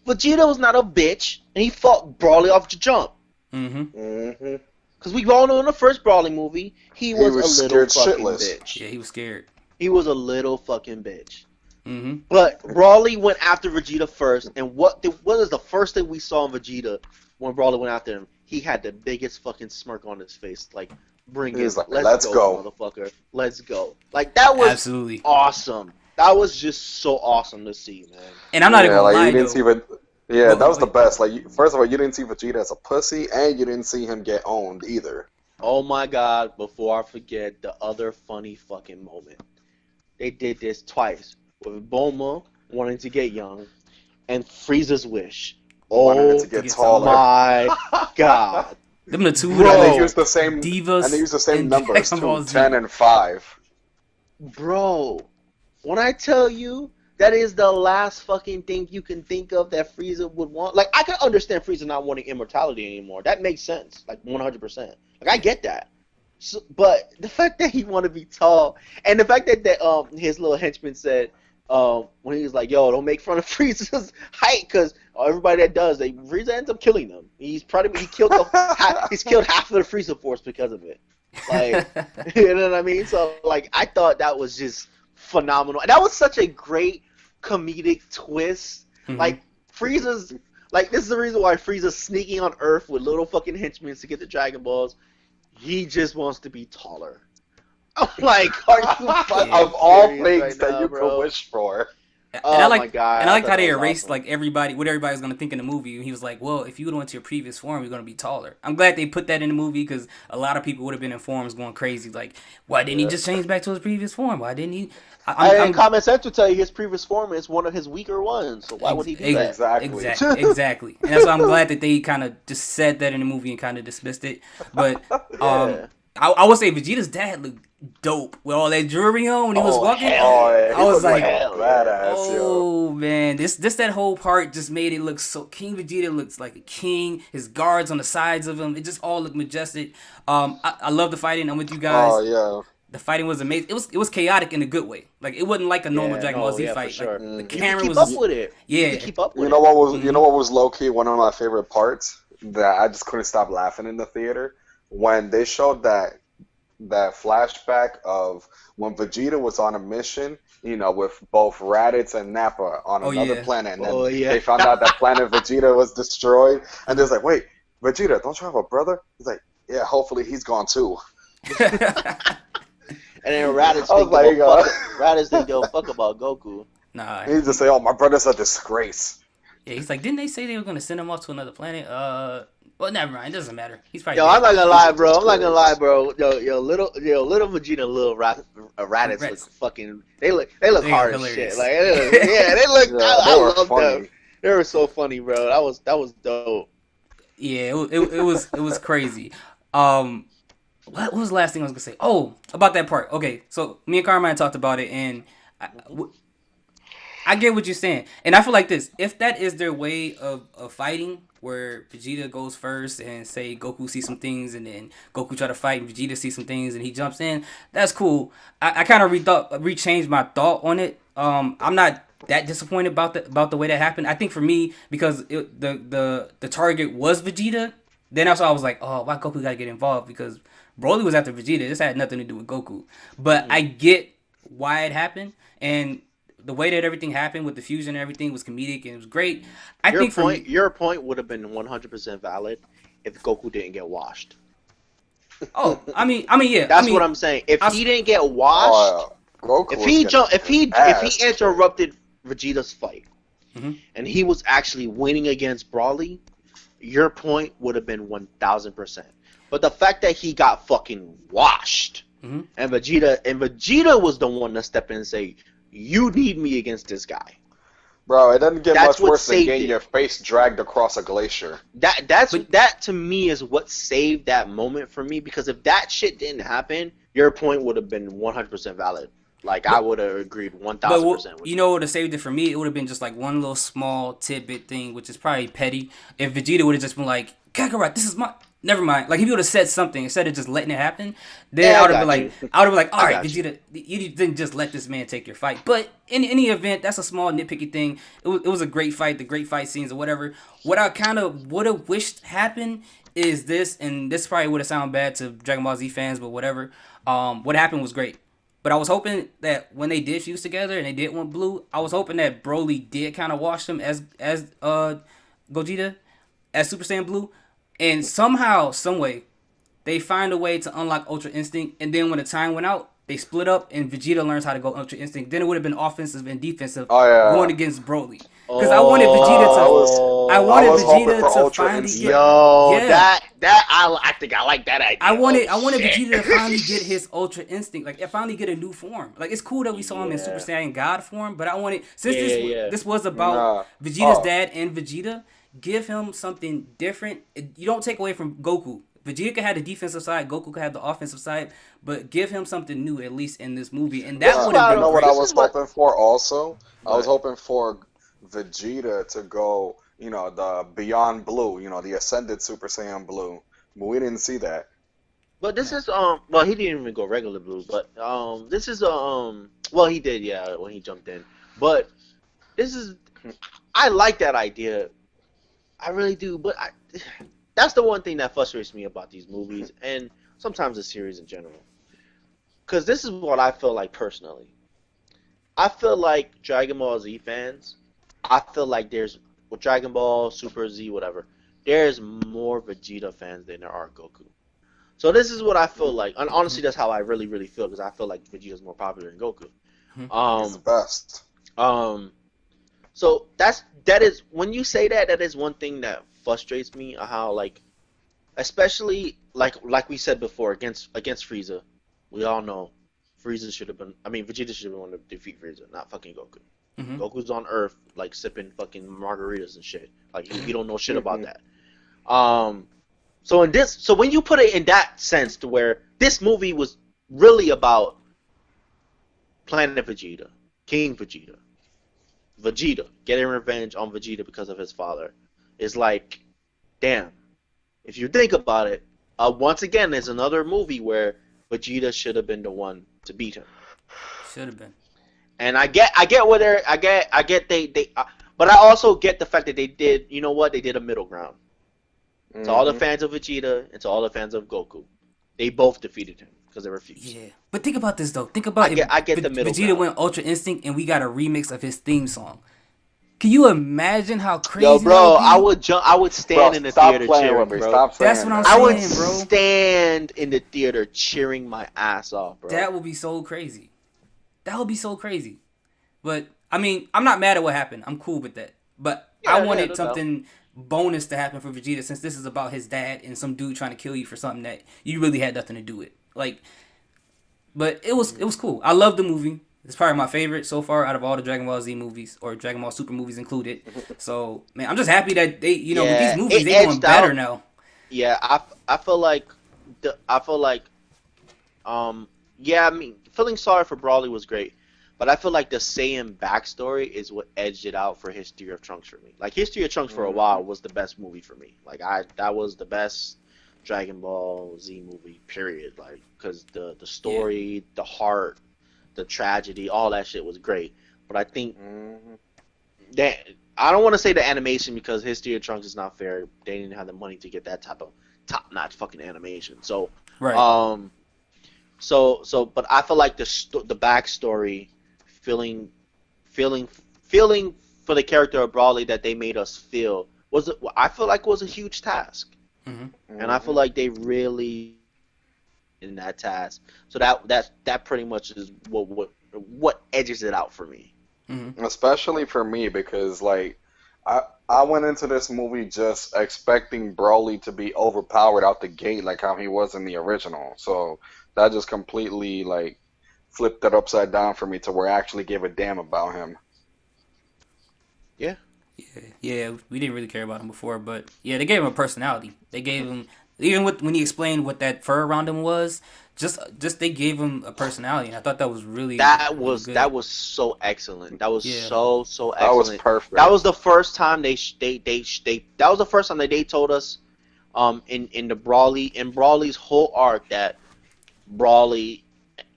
Speaker 1: Vegeta was not a bitch, and he fought Broly off the jump.
Speaker 3: Mm-hmm.
Speaker 2: hmm
Speaker 1: Cause we all know in the first Broly movie, he
Speaker 2: he
Speaker 1: was a
Speaker 2: was
Speaker 1: little
Speaker 2: scared
Speaker 1: fucking
Speaker 2: shitless.
Speaker 1: bitch.
Speaker 3: Yeah, he was scared.
Speaker 1: He was a little fucking bitch.
Speaker 3: Mm-hmm.
Speaker 1: But Broly went after Vegeta first, and what is the first thing we saw in Vegeta when Broly went after him? He had the biggest fucking smirk on his face, like, bring
Speaker 2: He was
Speaker 1: it,
Speaker 2: like,
Speaker 1: let's
Speaker 2: "Let's
Speaker 1: go,
Speaker 2: go."
Speaker 1: motherfucker, let's go. Like that was
Speaker 3: Absolutely.
Speaker 1: awesome. That was just so awesome to see, man.
Speaker 3: And I'm not even
Speaker 2: Yeah,
Speaker 3: gonna
Speaker 2: like you
Speaker 3: lie
Speaker 2: didn't see
Speaker 3: though.
Speaker 2: but yeah, that was the
Speaker 3: Go
Speaker 2: best. Like first of all, you didn't see Vegeta as a pussy, and you didn't see him get owned either.
Speaker 1: Oh my God! Before I forget, the other funny fucking moment. They did this twice with Bulma wanting to get young and Frieza's wish.
Speaker 2: Wanted it to
Speaker 1: Oh
Speaker 3: to
Speaker 2: get
Speaker 3: get taller.
Speaker 2: taller.
Speaker 1: my God,
Speaker 3: Them the two
Speaker 2: And they
Speaker 3: like
Speaker 1: bro,
Speaker 2: used the same and they
Speaker 3: divas
Speaker 2: used the same
Speaker 3: in
Speaker 2: numbers
Speaker 3: Dragon
Speaker 2: too,
Speaker 3: Ball
Speaker 2: 10
Speaker 3: Z.
Speaker 2: and 5.
Speaker 1: bro. When I tell you that is the last fucking thing you can think of that Frieza would want, like I can understand Frieza not wanting immortality anymore. That makes sense, like 100%. Like I get that. So, but the fact that he want to be tall, and the fact that his little henchman said when he was like, "Yo, don't make fun of Frieza's height," because everybody that does, Frieza ends up killing them. He's killed half of the Frieza force because of it. Like, you know what I mean? So like, I thought that was just phenomenal, and that was such a great comedic twist.
Speaker 3: Hmm.
Speaker 1: Like Frieza's, like this is the reason why Frieza's sneaking on Earth with little fucking henchmen to get the Dragon Balls. He just wants to be taller. I'm like, are you fucking
Speaker 2: Of all
Speaker 1: serious
Speaker 2: things
Speaker 1: right
Speaker 2: that
Speaker 1: now,
Speaker 2: you could
Speaker 1: bro?
Speaker 2: wish for.
Speaker 3: And I
Speaker 1: Oh my
Speaker 3: like
Speaker 1: God,
Speaker 3: and I
Speaker 1: I
Speaker 3: like
Speaker 1: thought
Speaker 3: how
Speaker 1: that
Speaker 3: they
Speaker 1: was
Speaker 3: erased
Speaker 1: awesome.
Speaker 3: like everybody what everybody's gonna think in the movie. And he was like, "Well, if you would have went to your previous form, you're gonna be taller." I'm glad they put that in the movie because a lot of people would have been in forms going crazy. Like, why didn't he
Speaker 1: Yeah.
Speaker 3: just change back to his previous form? Why didn't he?
Speaker 1: And
Speaker 3: I'm
Speaker 1: common sense would tell you his previous form is one of his weaker ones. So why would he do that?
Speaker 2: Exactly.
Speaker 3: Exactly, and that's why I'm glad that they kind of just said that in the movie and kind of dismissed it. But
Speaker 1: Yeah.
Speaker 3: I would say Vegeta's dad looked dope with all that jewelry on when he was
Speaker 1: Oh
Speaker 3: walking.
Speaker 1: hell
Speaker 2: Oh,
Speaker 1: yeah.
Speaker 2: yeah,
Speaker 3: I
Speaker 2: he
Speaker 3: was
Speaker 2: looked like
Speaker 3: like,
Speaker 2: a
Speaker 1: Hell yeah.
Speaker 2: badass, yo.
Speaker 3: oh man, this that whole part just made it look so. King Vegeta looks like a king. His guards on the sides of him, it just all looked majestic. I love the fighting. I'm with you
Speaker 2: Oh,
Speaker 3: guys.
Speaker 2: yeah.
Speaker 3: The fighting was amazing. It was chaotic in a good way. Like it wasn't like a normal
Speaker 1: Yeah,
Speaker 3: Dragon Ball
Speaker 1: no,
Speaker 3: Z
Speaker 1: yeah, for
Speaker 3: fight. Like
Speaker 1: sure.
Speaker 3: the
Speaker 1: You could
Speaker 3: camera
Speaker 1: keep
Speaker 3: was
Speaker 1: up
Speaker 3: just,
Speaker 1: with it. You
Speaker 3: yeah.
Speaker 1: could keep up
Speaker 2: You
Speaker 1: with
Speaker 2: know
Speaker 1: it.
Speaker 2: what was you
Speaker 3: Hmm.
Speaker 2: know what was low key one of my favorite parts that I just couldn't stop laughing in the theater when they showed that flashback of when Vegeta was on a mission, with both Raditz and Nappa on
Speaker 3: Oh
Speaker 2: another
Speaker 3: yeah.
Speaker 2: planet, and then
Speaker 1: Oh yeah.
Speaker 2: they found out that planet Vegeta was destroyed, and they're like, "Wait, Vegeta, don't you have a brother?" He's like, "Yeah, hopefully he's gone too."
Speaker 1: And then Raditz
Speaker 2: I was
Speaker 1: think
Speaker 2: like,
Speaker 1: they'll fuck. Raditz think they'll fuck about Goku.
Speaker 3: Nah.
Speaker 2: he just say, "Oh, my brother's a disgrace."
Speaker 3: Yeah, he's like, didn't they say they were gonna send him off to another planet? Well, never mind. It doesn't matter. He's probably
Speaker 1: Yo, I'm
Speaker 3: dead.
Speaker 1: not gonna
Speaker 2: He's
Speaker 1: lie,
Speaker 2: a
Speaker 1: bro. I'm not gonna lie,
Speaker 2: disgrace.
Speaker 1: bro. Little Vegeta, little Raditz look
Speaker 3: Rats.
Speaker 1: fucking. They look
Speaker 3: They are
Speaker 1: hard as shit.
Speaker 3: hilarious.
Speaker 1: Like, yeah, they look.
Speaker 2: Yeah, they
Speaker 1: I
Speaker 2: were
Speaker 1: love them.
Speaker 2: funny.
Speaker 1: They were so funny, bro. That was dope.
Speaker 3: Yeah, it was crazy. Um, what was the last thing I was gonna say? Oh, about that part. Okay, so me and Carmine talked about it, and I get what you're saying, and I feel like this: if that is their way of fighting, where Vegeta goes first and say Goku sees some things, and then Goku try to fight, and Vegeta sees some things, and he jumps in. That's cool. I kind of rechanged my thought on it. I'm not that disappointed about the way that happened. I think for me, because the target was Vegeta, then that's why I was like, oh, why Goku gotta get involved? Because Broly was after Vegeta. This had nothing to do with Goku. But I get why it happened, and the way that everything happened with the fusion and everything was comedic and it was great. I think for me,
Speaker 1: Your point would have been 100% valid if Goku didn't get washed.
Speaker 3: oh, yeah,
Speaker 1: That's what I'm saying. If he didn't get washed,
Speaker 2: Goku
Speaker 1: if
Speaker 2: was
Speaker 1: he
Speaker 2: getting
Speaker 1: jumped, if
Speaker 2: his
Speaker 1: he
Speaker 2: ass
Speaker 1: interrupted Vegeta's fight,
Speaker 3: Mhm.
Speaker 1: and he was actually winning against Broly, your point would have been 1000%. But the fact that he got fucking washed,
Speaker 3: Mhm.
Speaker 1: and Vegeta was the one to step in and say, "You need me against this guy."
Speaker 2: Bro, it doesn't get
Speaker 1: That's
Speaker 2: much
Speaker 1: what
Speaker 2: worse than
Speaker 1: saved
Speaker 2: getting
Speaker 1: it.
Speaker 2: your face dragged across a glacier.
Speaker 3: but
Speaker 1: That to me is what saved that moment for me, because if that shit didn't happen, your point would have been 100% valid. Like I
Speaker 3: but
Speaker 1: would have agreed
Speaker 3: But
Speaker 1: 1000% with
Speaker 3: you
Speaker 1: you.
Speaker 3: know what would have saved it for me? It would have been just like one little small tidbit thing, which is probably petty. If Vegeta would have just been like, Kakarot, this is my. Never mind. Like, if he would have said something instead of just letting it happen, then
Speaker 1: Yeah,
Speaker 3: I
Speaker 1: I
Speaker 3: would have been
Speaker 1: got
Speaker 3: like,
Speaker 1: you.
Speaker 3: all
Speaker 1: I
Speaker 3: right,
Speaker 1: got you.
Speaker 3: Vegeta, you didn't just let this man take your fight. But in any event, that's a small nitpicky thing. It was a great fight, the great fight scenes or whatever. What I kind of would have wished happened is this, and this probably would have sounded bad to Dragon Ball Z fans, but whatever. What happened was great. But I was hoping that when they did fuse together and they did want Blue, I was hoping that Broly did kind of wash them as Gogeta, as Super Saiyan Blue, and somehow, some way, they find a way to unlock Ultra Instinct, and then when the time went out, they split up, and Vegeta learns how to go Ultra Instinct. Then it would have been offensive and defensive
Speaker 2: Oh
Speaker 3: going
Speaker 2: yeah,
Speaker 3: against Broly, because
Speaker 2: I was
Speaker 3: I
Speaker 2: I
Speaker 3: wanted
Speaker 2: was hoping
Speaker 3: Vegeta
Speaker 2: for
Speaker 3: to
Speaker 2: Ultra
Speaker 3: finally get
Speaker 2: Instinct.
Speaker 1: Yo,
Speaker 3: yeah.
Speaker 1: I think I like that
Speaker 3: I
Speaker 1: idea. Oh
Speaker 3: wanted I wanted
Speaker 1: shit.
Speaker 3: Vegeta to finally get his Ultra Instinct, like finally get a new form. Like it's cool that we saw him in Super
Speaker 1: Yeah.
Speaker 3: Saiyan God form, but I wanted since
Speaker 1: Yeah, yeah.
Speaker 3: this was about
Speaker 2: Nah.
Speaker 3: Vegeta's
Speaker 2: Oh,
Speaker 3: dad and Vegeta, give him something different. You don't take away from Goku. Vegeta could have the defensive side, Goku could have the offensive side, but give him something new at least in this movie, and
Speaker 1: This
Speaker 3: that
Speaker 1: is
Speaker 3: would
Speaker 1: what
Speaker 3: have
Speaker 1: I
Speaker 2: you
Speaker 3: been
Speaker 2: know
Speaker 1: don't.
Speaker 2: what I
Speaker 3: great.
Speaker 1: This
Speaker 2: was
Speaker 1: is what.
Speaker 2: hoping for also? I was
Speaker 1: But
Speaker 2: hoping for Vegeta to go, the Beyond Blue, the Ascended Super Saiyan Blue. But we didn't see that.
Speaker 1: but this is well, he didn't even go regular blue, but this is well, he did, yeah, when he jumped in. But this is, I like that idea. I really do, but that's the one thing that frustrates me about these movies and sometimes the series in general. Cuz this is what I feel like personally. I feel like Dragon Ball Z fans, I feel like there's, with Dragon Ball Super Z whatever, there's more Vegeta fans than there are Goku. So this is what I feel like, and honestly, that's how I really, really feel, because I feel like Vegeta's more popular than Goku.
Speaker 2: He's the
Speaker 1: Um,
Speaker 2: best.
Speaker 1: um, so that is when you say that, that is one thing that frustrates me. How, like, especially like we said before, against Frieza, we all know Frieza should have been. I mean, Vegeta should have been one to defeat Frieza, not fucking Goku.
Speaker 3: Hmm.
Speaker 1: Goku's on Earth, like sipping fucking margaritas and shit. Like he don't know shit about
Speaker 2: Hmm.
Speaker 1: that. Um, so when you put it in that sense, to where this movie was really about Planet Vegeta, King Vegeta, Vegeta getting revenge on Vegeta because of his father, is like, damn. If you think about it, once again, there's another movie where Vegeta should have been the one to beat him.
Speaker 3: Should have been.
Speaker 1: And I get where I get but I also get the fact that they did, you know what, they did a middle ground. To all the
Speaker 2: Hmm.
Speaker 1: fans of Vegeta and to all the fans of Goku, they both defeated him because they refused.
Speaker 3: Yeah, but think about this though. Think about if
Speaker 1: I get the middle
Speaker 3: Vegeta
Speaker 1: ground.
Speaker 3: went Ultra Instinct and we got a remix of his theme song. Can you imagine how
Speaker 1: Yo,
Speaker 3: crazy that
Speaker 1: bro,
Speaker 3: would be?
Speaker 1: I would
Speaker 2: Bro,
Speaker 1: stand in the
Speaker 2: stop
Speaker 1: theater
Speaker 2: playing with
Speaker 1: cheering,
Speaker 2: me.
Speaker 1: bro.
Speaker 2: Stop
Speaker 3: That's
Speaker 2: saying
Speaker 3: what I'm
Speaker 2: that.
Speaker 1: I would
Speaker 3: saying, bro.
Speaker 1: stand in the theater cheering my ass off, bro.
Speaker 3: That would be so crazy. That would be so crazy. But I mean, I'm not mad at what happened. I'm cool with that. But I
Speaker 1: Yeah, yeah,
Speaker 3: wanted
Speaker 1: no doubt.
Speaker 3: something bonus to happen for Vegeta since this is about his dad and some dude trying to kill you for something that you really had nothing to do with. Like, but it was cool. I love the movie. It's probably my favorite so far out of all the Dragon Ball Z movies or Dragon Ball Super movies included. So man, I'm just happy that they, with these
Speaker 1: Yeah,
Speaker 3: movies,
Speaker 1: it
Speaker 3: they doing
Speaker 1: edged
Speaker 3: better
Speaker 1: out.
Speaker 3: now.
Speaker 1: Yeah, I feel like I feel like Yeah, I mean, feeling sorry for Brawly was great, but I feel like the Saiyan backstory is what edged it out for History of Trunks for me. Like History of Trunks for a
Speaker 2: Hmm.
Speaker 1: while was the best movie for me. Like that was the best Dragon Ball Z movie, period. Like, because the
Speaker 3: Yeah.
Speaker 1: story, the heart, the tragedy, all that shit was great. But I think
Speaker 2: Hmm.
Speaker 1: that I don't want to say the animation because History of Trunks is not fair. They didn't have the money to get that type of top notch fucking animation.
Speaker 3: Right.
Speaker 1: Um, but I feel like the backstory, feeling, feeling, feeling for the character of Brawley that they made us feel I feel like was a huge task,
Speaker 3: Hmm.
Speaker 1: and I feel
Speaker 2: Hmm.
Speaker 1: like they really in that task. So that pretty much is what edges it out for me.
Speaker 3: Hmm.
Speaker 2: Especially for me because like I went into this movie just expecting Broly to be overpowered out the gate like how he was in the original. So that just completely like flipped it upside down for me to where I actually gave a damn about him.
Speaker 1: Yeah,
Speaker 3: Yeah, yeah, we didn't really care about him before, but yeah, they gave him a personality. They gave him even with when he explained what that fur around him was, just they gave him a personality, and I thought that was really good.
Speaker 1: that was so excellent. That was
Speaker 3: Yeah.
Speaker 1: so
Speaker 2: That was
Speaker 1: excellent. That was
Speaker 2: perfect.
Speaker 1: the first time they that was the first time that they told us in the Brawley's whole arc that Brawley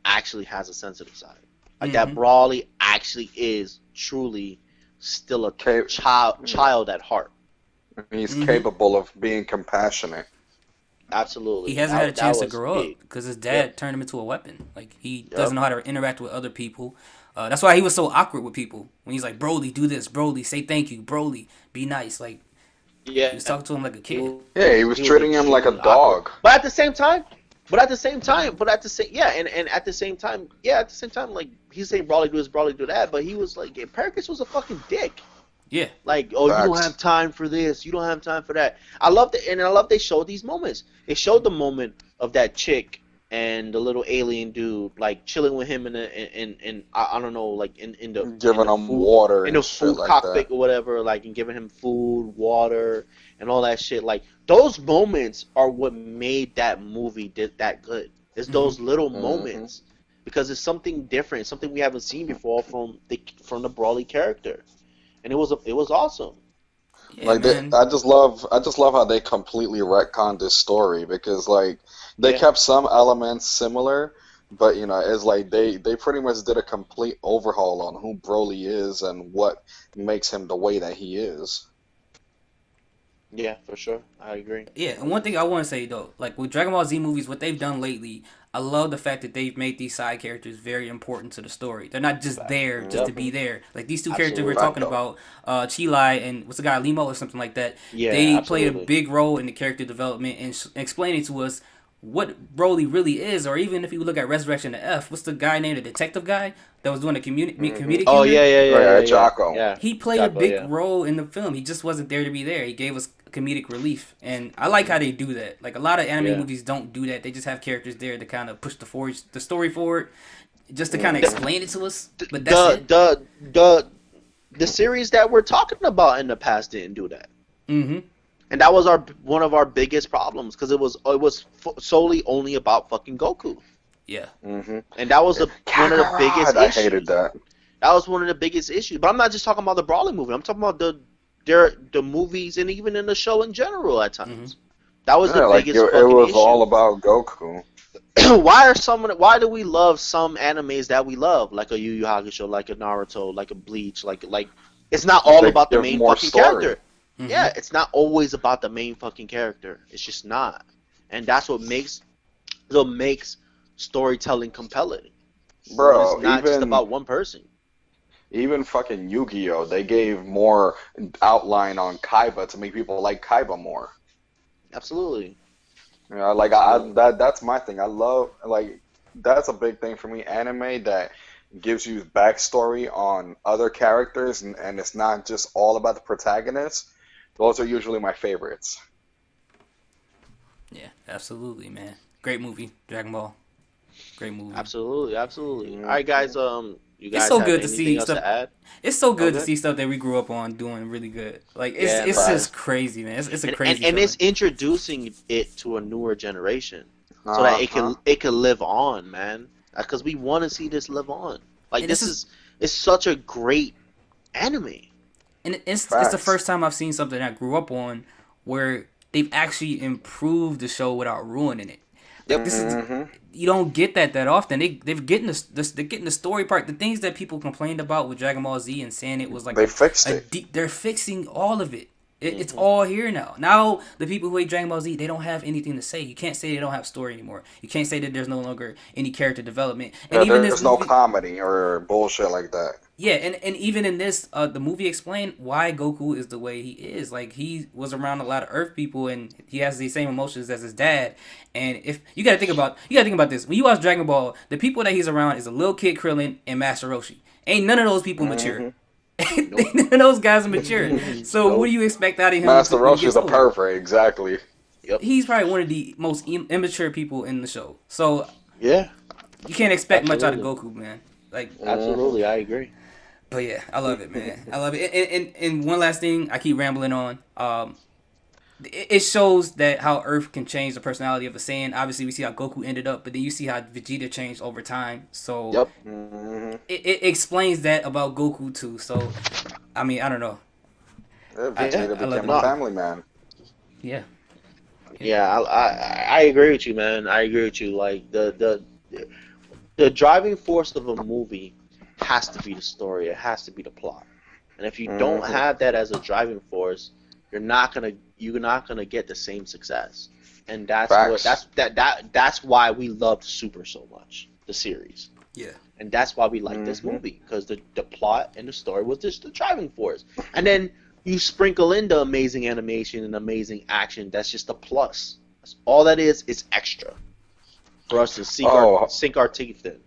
Speaker 1: actually has a sensitive side. Like that
Speaker 3: Hmm.
Speaker 1: Brawley actually is truly still a
Speaker 2: Ca-
Speaker 1: child at heart.
Speaker 2: He's
Speaker 3: Hmm.
Speaker 2: capable of being compassionate.
Speaker 3: He
Speaker 1: Absolutely.
Speaker 3: hasn't had a
Speaker 1: That
Speaker 3: chance to
Speaker 1: was
Speaker 3: grow up
Speaker 1: big.
Speaker 3: because his
Speaker 1: Yep.
Speaker 3: dad turned him into a weapon. Like he doesn't
Speaker 1: Yep.
Speaker 3: know how to interact with other people. That's why he was so awkward with people when he's like, "Broly, do this. Broly, say thank you. Broly, be nice." Like he
Speaker 1: Yeah.
Speaker 3: was talking to him like a
Speaker 1: He
Speaker 3: kid.
Speaker 1: was
Speaker 2: Yeah, he was treating him like a
Speaker 1: extremely awkward.
Speaker 2: dog.
Speaker 1: But at the same time, yeah, and at the same time, yeah, at the same time, like he's saying Brawley do this, Brawley do that, but he was like, Perkins was a fucking dick.
Speaker 3: Yeah.
Speaker 1: Like, oh, you don't have
Speaker 2: Facts.
Speaker 1: time for this, you don't have time for that. I loved it, and I love they showed these moments. They showed the moment of that chick and the little alien dude like chilling with him in I don't know like in
Speaker 2: Giving
Speaker 1: the
Speaker 2: him
Speaker 1: food
Speaker 2: water
Speaker 1: in
Speaker 2: and
Speaker 1: the
Speaker 2: shit
Speaker 1: food
Speaker 2: like that.
Speaker 1: cockpit or whatever, like and giving him food, water, and all that shit. Like those moments are what made that movie did that good. It's
Speaker 3: Hmm.
Speaker 1: those little
Speaker 2: Hmm.
Speaker 1: moments because it's something different, something we haven't seen before from the Brawley character, and it was awesome.
Speaker 3: Yeah,
Speaker 2: Like they,
Speaker 3: man.
Speaker 2: I just love how they completely retconned this story because like they
Speaker 1: Yeah.
Speaker 2: kept some elements similar, but you know, it's like they pretty much did a complete overhaul on who Broly is and what makes him the way that he is.
Speaker 1: Yeah, for sure. I agree.
Speaker 3: Yeah, and one thing I want to say though, like with Dragon Ball Z movies, what they've done lately, I love the fact that they've made these side characters very important to the story. They're not just
Speaker 1: Fact.
Speaker 3: there just to
Speaker 1: Yep.
Speaker 3: be
Speaker 2: Hmm.
Speaker 3: there. Like these two characters we're
Speaker 1: Absolutely.
Speaker 3: talking
Speaker 2: Facto.
Speaker 3: about, Chilai and what's the guy Limo or something like that.
Speaker 1: Yeah,
Speaker 3: They played a
Speaker 1: absolutely.
Speaker 3: big role in the character development and explaining to us what Broly really is, or even if you look at Resurrection to F, what's the guy named the detective guy that was doing the
Speaker 2: Hmm.
Speaker 3: comedic
Speaker 1: Oh
Speaker 3: humor?
Speaker 2: Oh yeah,
Speaker 1: yeah.
Speaker 2: Jocko.
Speaker 1: Yeah.
Speaker 3: He played a
Speaker 1: Jocko,
Speaker 3: big
Speaker 1: yeah.
Speaker 3: role in the film. He just wasn't there to be there. He gave us comedic relief, and I like how they do that. Like a lot of anime
Speaker 1: Yeah.
Speaker 3: movies don't do that. They just have characters there to kind of push the story forward, just to kind of
Speaker 2: Hmm.
Speaker 3: explain it to us.
Speaker 1: The
Speaker 3: But that's it.
Speaker 1: the series that we're talking about in the past didn't do that.
Speaker 3: Mm-hmm.
Speaker 1: And that was our one of our biggest problems because it was solely only about fucking Goku.
Speaker 3: Yeah.
Speaker 2: Hmm.
Speaker 1: And that was one of the biggest
Speaker 2: Kakarot, I hated
Speaker 1: issues.
Speaker 2: that.
Speaker 1: That was one of the biggest issues. But I'm not just talking about the Brawling movie. I'm talking about the movies and even in the show in general at
Speaker 3: Mm-hmm.
Speaker 1: times. That was the
Speaker 2: Yeah, like
Speaker 1: biggest
Speaker 2: it
Speaker 1: fucking
Speaker 2: was all
Speaker 1: issue.
Speaker 2: about Goku.
Speaker 1: Why do we love some animes that we love, like a Yu Yu Hakusho, like a Naruto, like a Bleach, like it's not all
Speaker 2: They
Speaker 1: about the
Speaker 2: give
Speaker 1: main
Speaker 2: more
Speaker 1: fucking
Speaker 2: story.
Speaker 1: character.
Speaker 3: Mm-hmm.
Speaker 1: Yeah, it's not always about the main fucking character. It's just not, and that's what makes storytelling compelling when it's
Speaker 2: Bro,
Speaker 1: not just
Speaker 2: even
Speaker 1: about one person.
Speaker 2: even fucking Yu-Gi-Oh! They gave more outline on Kaiba to make people like Kaiba more.
Speaker 1: Absolutely,
Speaker 2: You know, like
Speaker 1: absolutely.
Speaker 2: that's my thing. I love like that's a big thing for me. Anime that gives you backstory on other characters and it's not just all about the protagonist. Those are usually my favorites.
Speaker 3: Yeah. Absolutely, man. Great movie, Dragon Ball. Great movie.
Speaker 1: Absolutely, absolutely. All right,
Speaker 2: Hmm.
Speaker 1: guys. You
Speaker 3: It's
Speaker 1: guys
Speaker 3: so
Speaker 1: have
Speaker 3: good to
Speaker 1: anything
Speaker 3: see
Speaker 1: else
Speaker 3: stuff.
Speaker 1: to add?
Speaker 3: It's so
Speaker 1: Oh,
Speaker 3: good to
Speaker 1: good.
Speaker 3: see stuff that we grew up on doing really good. Like it's
Speaker 1: Yeah,
Speaker 3: it's
Speaker 1: man.
Speaker 3: just
Speaker 2: Facts.
Speaker 3: crazy, man. It's a
Speaker 1: And
Speaker 3: crazy
Speaker 1: and it's
Speaker 3: feeling.
Speaker 1: introducing it to a newer generation. so that
Speaker 2: Uh-huh.
Speaker 1: it could live on, man. Because we want to see this live on. Like
Speaker 3: And this
Speaker 1: this
Speaker 3: is
Speaker 1: is it's such a great anime.
Speaker 3: and it's the
Speaker 2: Facts.
Speaker 3: first time I've seen something I grew up on where they've actually improved the show without ruining it. Like
Speaker 1: Yep.
Speaker 3: this is
Speaker 2: Hmm.
Speaker 3: you don't get that often. They're getting they're getting the story part. The things that people complained about with Dragon Ball Z and saying it was like
Speaker 2: They fixed
Speaker 3: a
Speaker 2: it.
Speaker 3: deep. They're fixing all of it. It's
Speaker 1: Hmm.
Speaker 3: all here now. Now the people who hate Dragon Ball Z, they don't have anything to say. You can't say they don't have story anymore. You can't say that there's no longer any character development. And
Speaker 2: Yeah,
Speaker 3: even this
Speaker 2: there's no
Speaker 3: movie,
Speaker 2: comedy or bullshit like that.
Speaker 3: yeah, and even in this, the movie explained why Goku is the way he is. Like he was around a lot of Earth people, and he has the same emotions as his dad. And if you gotta think about this when you watch Dragon Ball, the people that he's around is a little kid Krillin and Master Roshi. Ain't none of those people mature.
Speaker 2: Hmm.
Speaker 1: Nope.
Speaker 3: None of those guys are mature. So what do
Speaker 1: Nope.
Speaker 3: you expect out of him
Speaker 2: Master
Speaker 3: when he
Speaker 2: Roshi's
Speaker 3: gets
Speaker 2: a
Speaker 3: older?
Speaker 2: pervert, exactly.
Speaker 1: Yep.
Speaker 3: He's probably one of the most immature people in the show. So
Speaker 1: Yeah.
Speaker 3: you can't expect much out of
Speaker 1: Absolutely.
Speaker 3: Goku, man. Like
Speaker 2: Hmm.
Speaker 1: Absolutely. I agree.
Speaker 3: but yeah, I love it, man. I love it. And one last thing, I keep rambling on. It shows that how Earth can change the personality of a Saiyan. Obviously, we see how Goku ended up, but then you see how Vegeta changed over time. So
Speaker 1: Yep.
Speaker 2: Hmm.
Speaker 3: it explains that about Goku too. So I mean, I don't know.
Speaker 2: Yeah,
Speaker 3: I,
Speaker 1: Yeah.
Speaker 2: Vegeta
Speaker 3: I love
Speaker 2: became
Speaker 3: it.
Speaker 2: a
Speaker 1: No.
Speaker 2: family man.
Speaker 3: Yeah,
Speaker 1: Yeah. I agree with you, man. I agree with you. Like the driving force of a movie has to be the story. It has to be the plot. And if you don't
Speaker 2: Hmm.
Speaker 1: have that as a driving force, you're not gonna get the same success. And
Speaker 2: Facts.
Speaker 1: that's why we loved Super so much, the series.
Speaker 3: yeah.
Speaker 1: And that's why we like this
Speaker 2: Hmm.
Speaker 1: movie because the plot and the story was just the driving force. And then you sprinkle in the amazing animation and amazing action. That's just a plus. That's all that is. It's extra for us to
Speaker 2: Oh,
Speaker 1: sink our teeth in.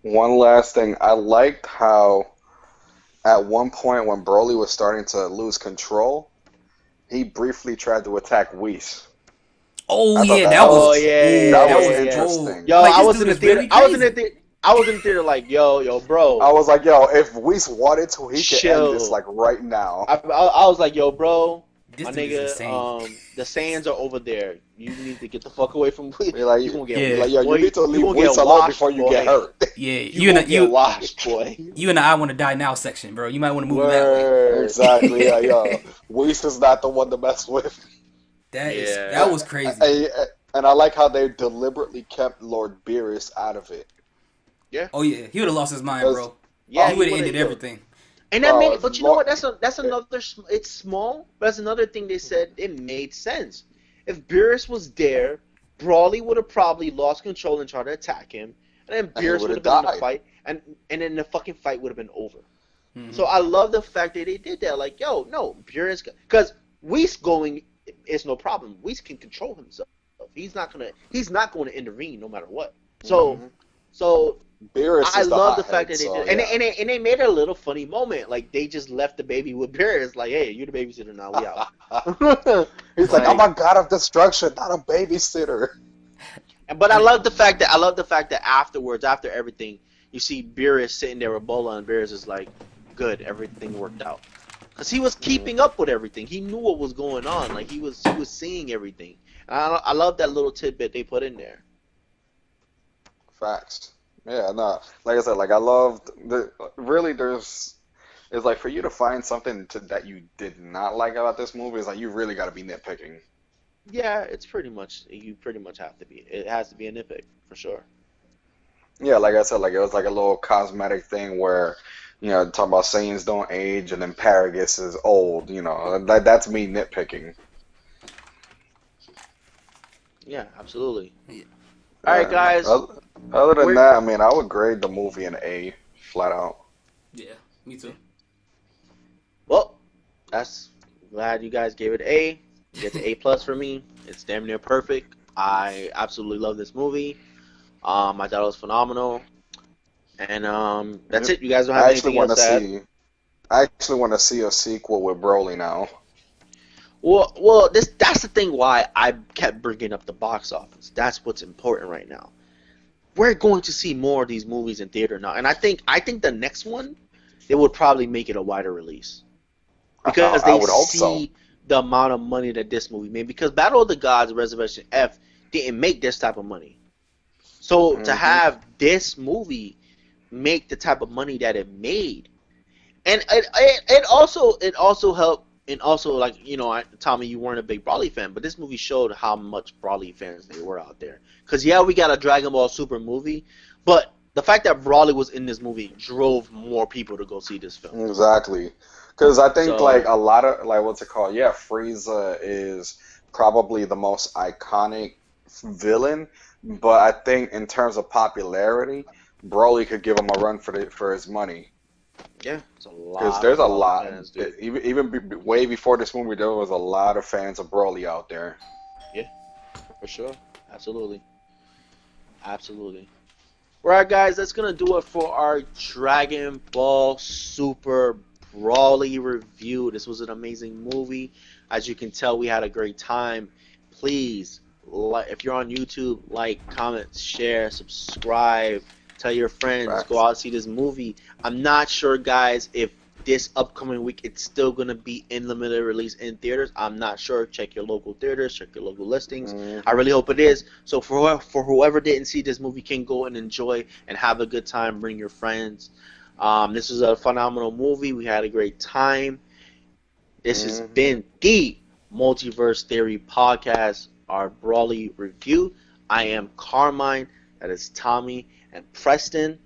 Speaker 2: one last thing. I liked how at one point when Broly was starting to lose control, he briefly tried to attack Whis.
Speaker 3: Oh
Speaker 2: I thought
Speaker 3: yeah,
Speaker 2: that
Speaker 3: that
Speaker 1: Oh
Speaker 3: was
Speaker 2: was
Speaker 1: yeah,
Speaker 2: that
Speaker 3: that
Speaker 2: was
Speaker 3: was
Speaker 1: yeah, yeah.
Speaker 3: bold.
Speaker 2: interesting.
Speaker 1: Yo,
Speaker 3: Like
Speaker 1: I
Speaker 3: this
Speaker 1: was in
Speaker 3: dude
Speaker 1: the
Speaker 3: is
Speaker 1: theater.
Speaker 3: literally crazy.
Speaker 1: I was in the theater like, yo,
Speaker 2: I
Speaker 1: bro,
Speaker 2: was like, yo, if Whis wanted to, he could end this
Speaker 1: chill.
Speaker 2: like right now.
Speaker 1: I was like, yo, bro,
Speaker 3: This
Speaker 1: my
Speaker 3: dude is
Speaker 1: nigga,
Speaker 3: insane.
Speaker 1: the sands are over there. You need to get the fuck away from.
Speaker 2: Be like,
Speaker 1: You gonna
Speaker 2: be
Speaker 1: get,
Speaker 3: Yeah,
Speaker 2: like, yo, you
Speaker 1: boy.
Speaker 2: need to
Speaker 1: You
Speaker 2: leave
Speaker 1: gonna get
Speaker 2: Whis alone
Speaker 1: washed,
Speaker 2: before you get
Speaker 1: boy.
Speaker 2: hurt.
Speaker 3: yeah.
Speaker 1: You gonna get washed, boy.
Speaker 3: You and the I want to die now section, bro. You might want to move that way.
Speaker 1: Word.
Speaker 2: Exactly. Yeah, yo, Whis is not the one to mess with.
Speaker 3: That
Speaker 1: Yeah.
Speaker 3: was crazy.
Speaker 2: And I like how they deliberately kept Lord Beerus out of it.
Speaker 1: Yeah.
Speaker 3: Oh yeah, he would have lost his mind,
Speaker 2: 'Cause,
Speaker 3: bro.
Speaker 1: Yeah,
Speaker 3: He
Speaker 2: oh,
Speaker 3: would have
Speaker 1: would have.
Speaker 3: ended everything.
Speaker 1: And that
Speaker 2: bro,
Speaker 1: made,
Speaker 2: if
Speaker 1: but you know what?
Speaker 2: Lord,
Speaker 1: That's another. It's small, but that's another thing they said. It made sense. If Beerus was there, Brawley would have probably lost control and tried to attack him, and then
Speaker 2: and he
Speaker 1: Beerus
Speaker 2: would
Speaker 1: would
Speaker 2: have
Speaker 1: have been in the
Speaker 2: died.
Speaker 1: fight, and then the fucking fight would have been over.
Speaker 3: Hmm.
Speaker 1: So I love the fact that they did that. Like, yo, no, Beerus, because Whis going is no problem. Whis can control himself. He's not going to intervene no matter what. So
Speaker 2: Hmm.
Speaker 1: so
Speaker 2: Beerus
Speaker 1: I
Speaker 2: is the
Speaker 1: love the fact
Speaker 2: hothead,
Speaker 1: that they
Speaker 2: so
Speaker 1: did, and
Speaker 2: yeah.
Speaker 1: they made it a little funny moment. Like they just left the baby with Beerus. Like, hey, you're the babysitter now. We out.
Speaker 2: He's like, I'm
Speaker 1: Like,
Speaker 2: a god of destruction, not a babysitter.
Speaker 1: but I love the fact that afterwards, after everything, you see Beerus sitting there with Bola, and Beerus is like, good, everything worked out. Because he was keeping up with everything. He knew what was going on. Like he was seeing everything. And I love that little tidbit they put in there.
Speaker 2: Facts. Yeah, no. Like I said, like I loved the really there's it's like for you to find something that you did not like about this movie is like you really got to be nitpicking.
Speaker 1: Yeah, it's pretty much you pretty much have to be. It has to be a nitpick for sure.
Speaker 2: Yeah, like I said, like it was like a little cosmetic thing where, talk about Saiyans don't age and then Paragus is old, that's me nitpicking.
Speaker 1: Yeah, absolutely.
Speaker 3: Yeah.
Speaker 1: All right,
Speaker 2: And
Speaker 1: guys.
Speaker 2: other than
Speaker 1: We're
Speaker 2: that, I mean, I would grade the movie an A, flat out.
Speaker 3: Yeah, me too.
Speaker 1: well. That's glad you guys gave it an A. You get the A plus for me. It's damn near perfect. I absolutely love this movie. I thought it was phenomenal. And that's
Speaker 2: Yep.
Speaker 1: it. You guys don't have
Speaker 2: I actually
Speaker 1: anything
Speaker 2: want
Speaker 1: else
Speaker 2: to
Speaker 1: to add?
Speaker 2: see, I actually want to see a sequel with Broly now.
Speaker 1: Well, that's the thing why I kept bringing up the box office. That's what's important right now. We're going to see more of these movies in theater now, and I think the next one they would probably make it a wider release because
Speaker 2: I
Speaker 1: they
Speaker 2: would hope so.
Speaker 1: see the amount of money that this movie made. Because Battle of the Gods, Resurrection F didn't make this type of money. So to
Speaker 2: Hmm.
Speaker 1: have this movie make the type of money that it made, and it also helped, and also like Tommy, you weren't a big Brawly fan, but this movie showed how much Brawly fans they were out there. Cause yeah, we got a Dragon Ball Super movie, but the fact that Brawly was in this movie drove more people to go see this film.
Speaker 2: Exactly. Because I think like
Speaker 1: So
Speaker 2: a lot of like what's it called? Yeah, Frieza is probably the most iconic villain, but I think in terms of popularity, Broly could give him a run for his money.
Speaker 1: yeah, it's a
Speaker 2: Because
Speaker 1: lot
Speaker 2: there's
Speaker 1: of
Speaker 2: a
Speaker 1: Brawly
Speaker 2: lot,
Speaker 1: fans, dude.
Speaker 2: way before this movie, there was a lot of fans of Broly out there.
Speaker 1: Yeah, for sure, absolutely, absolutely. All right, guys, that's gonna do it for our Dragon Ball Super Brawly review. This was an amazing movie. As you can tell, we had a great time. Please, if you're on YouTube, like, comment, share, subscribe, tell your friends, go
Speaker 2: Facts.
Speaker 1: out and see this movie. I'm not sure, guys, if this upcoming week it's still gonna be in limited release in theaters. I'm not sure. Check your local theaters, check your local listings. I
Speaker 2: Hmm.
Speaker 1: really hope it is. So for whoever didn't see this movie can go and enjoy and have a good time. Bring your friends. This was a phenomenal movie. We had a great time. This has
Speaker 2: Hmm.
Speaker 1: been the Multiverse Theory Podcast, our Brawly review. I am Carmine. That is Tommy and Preston.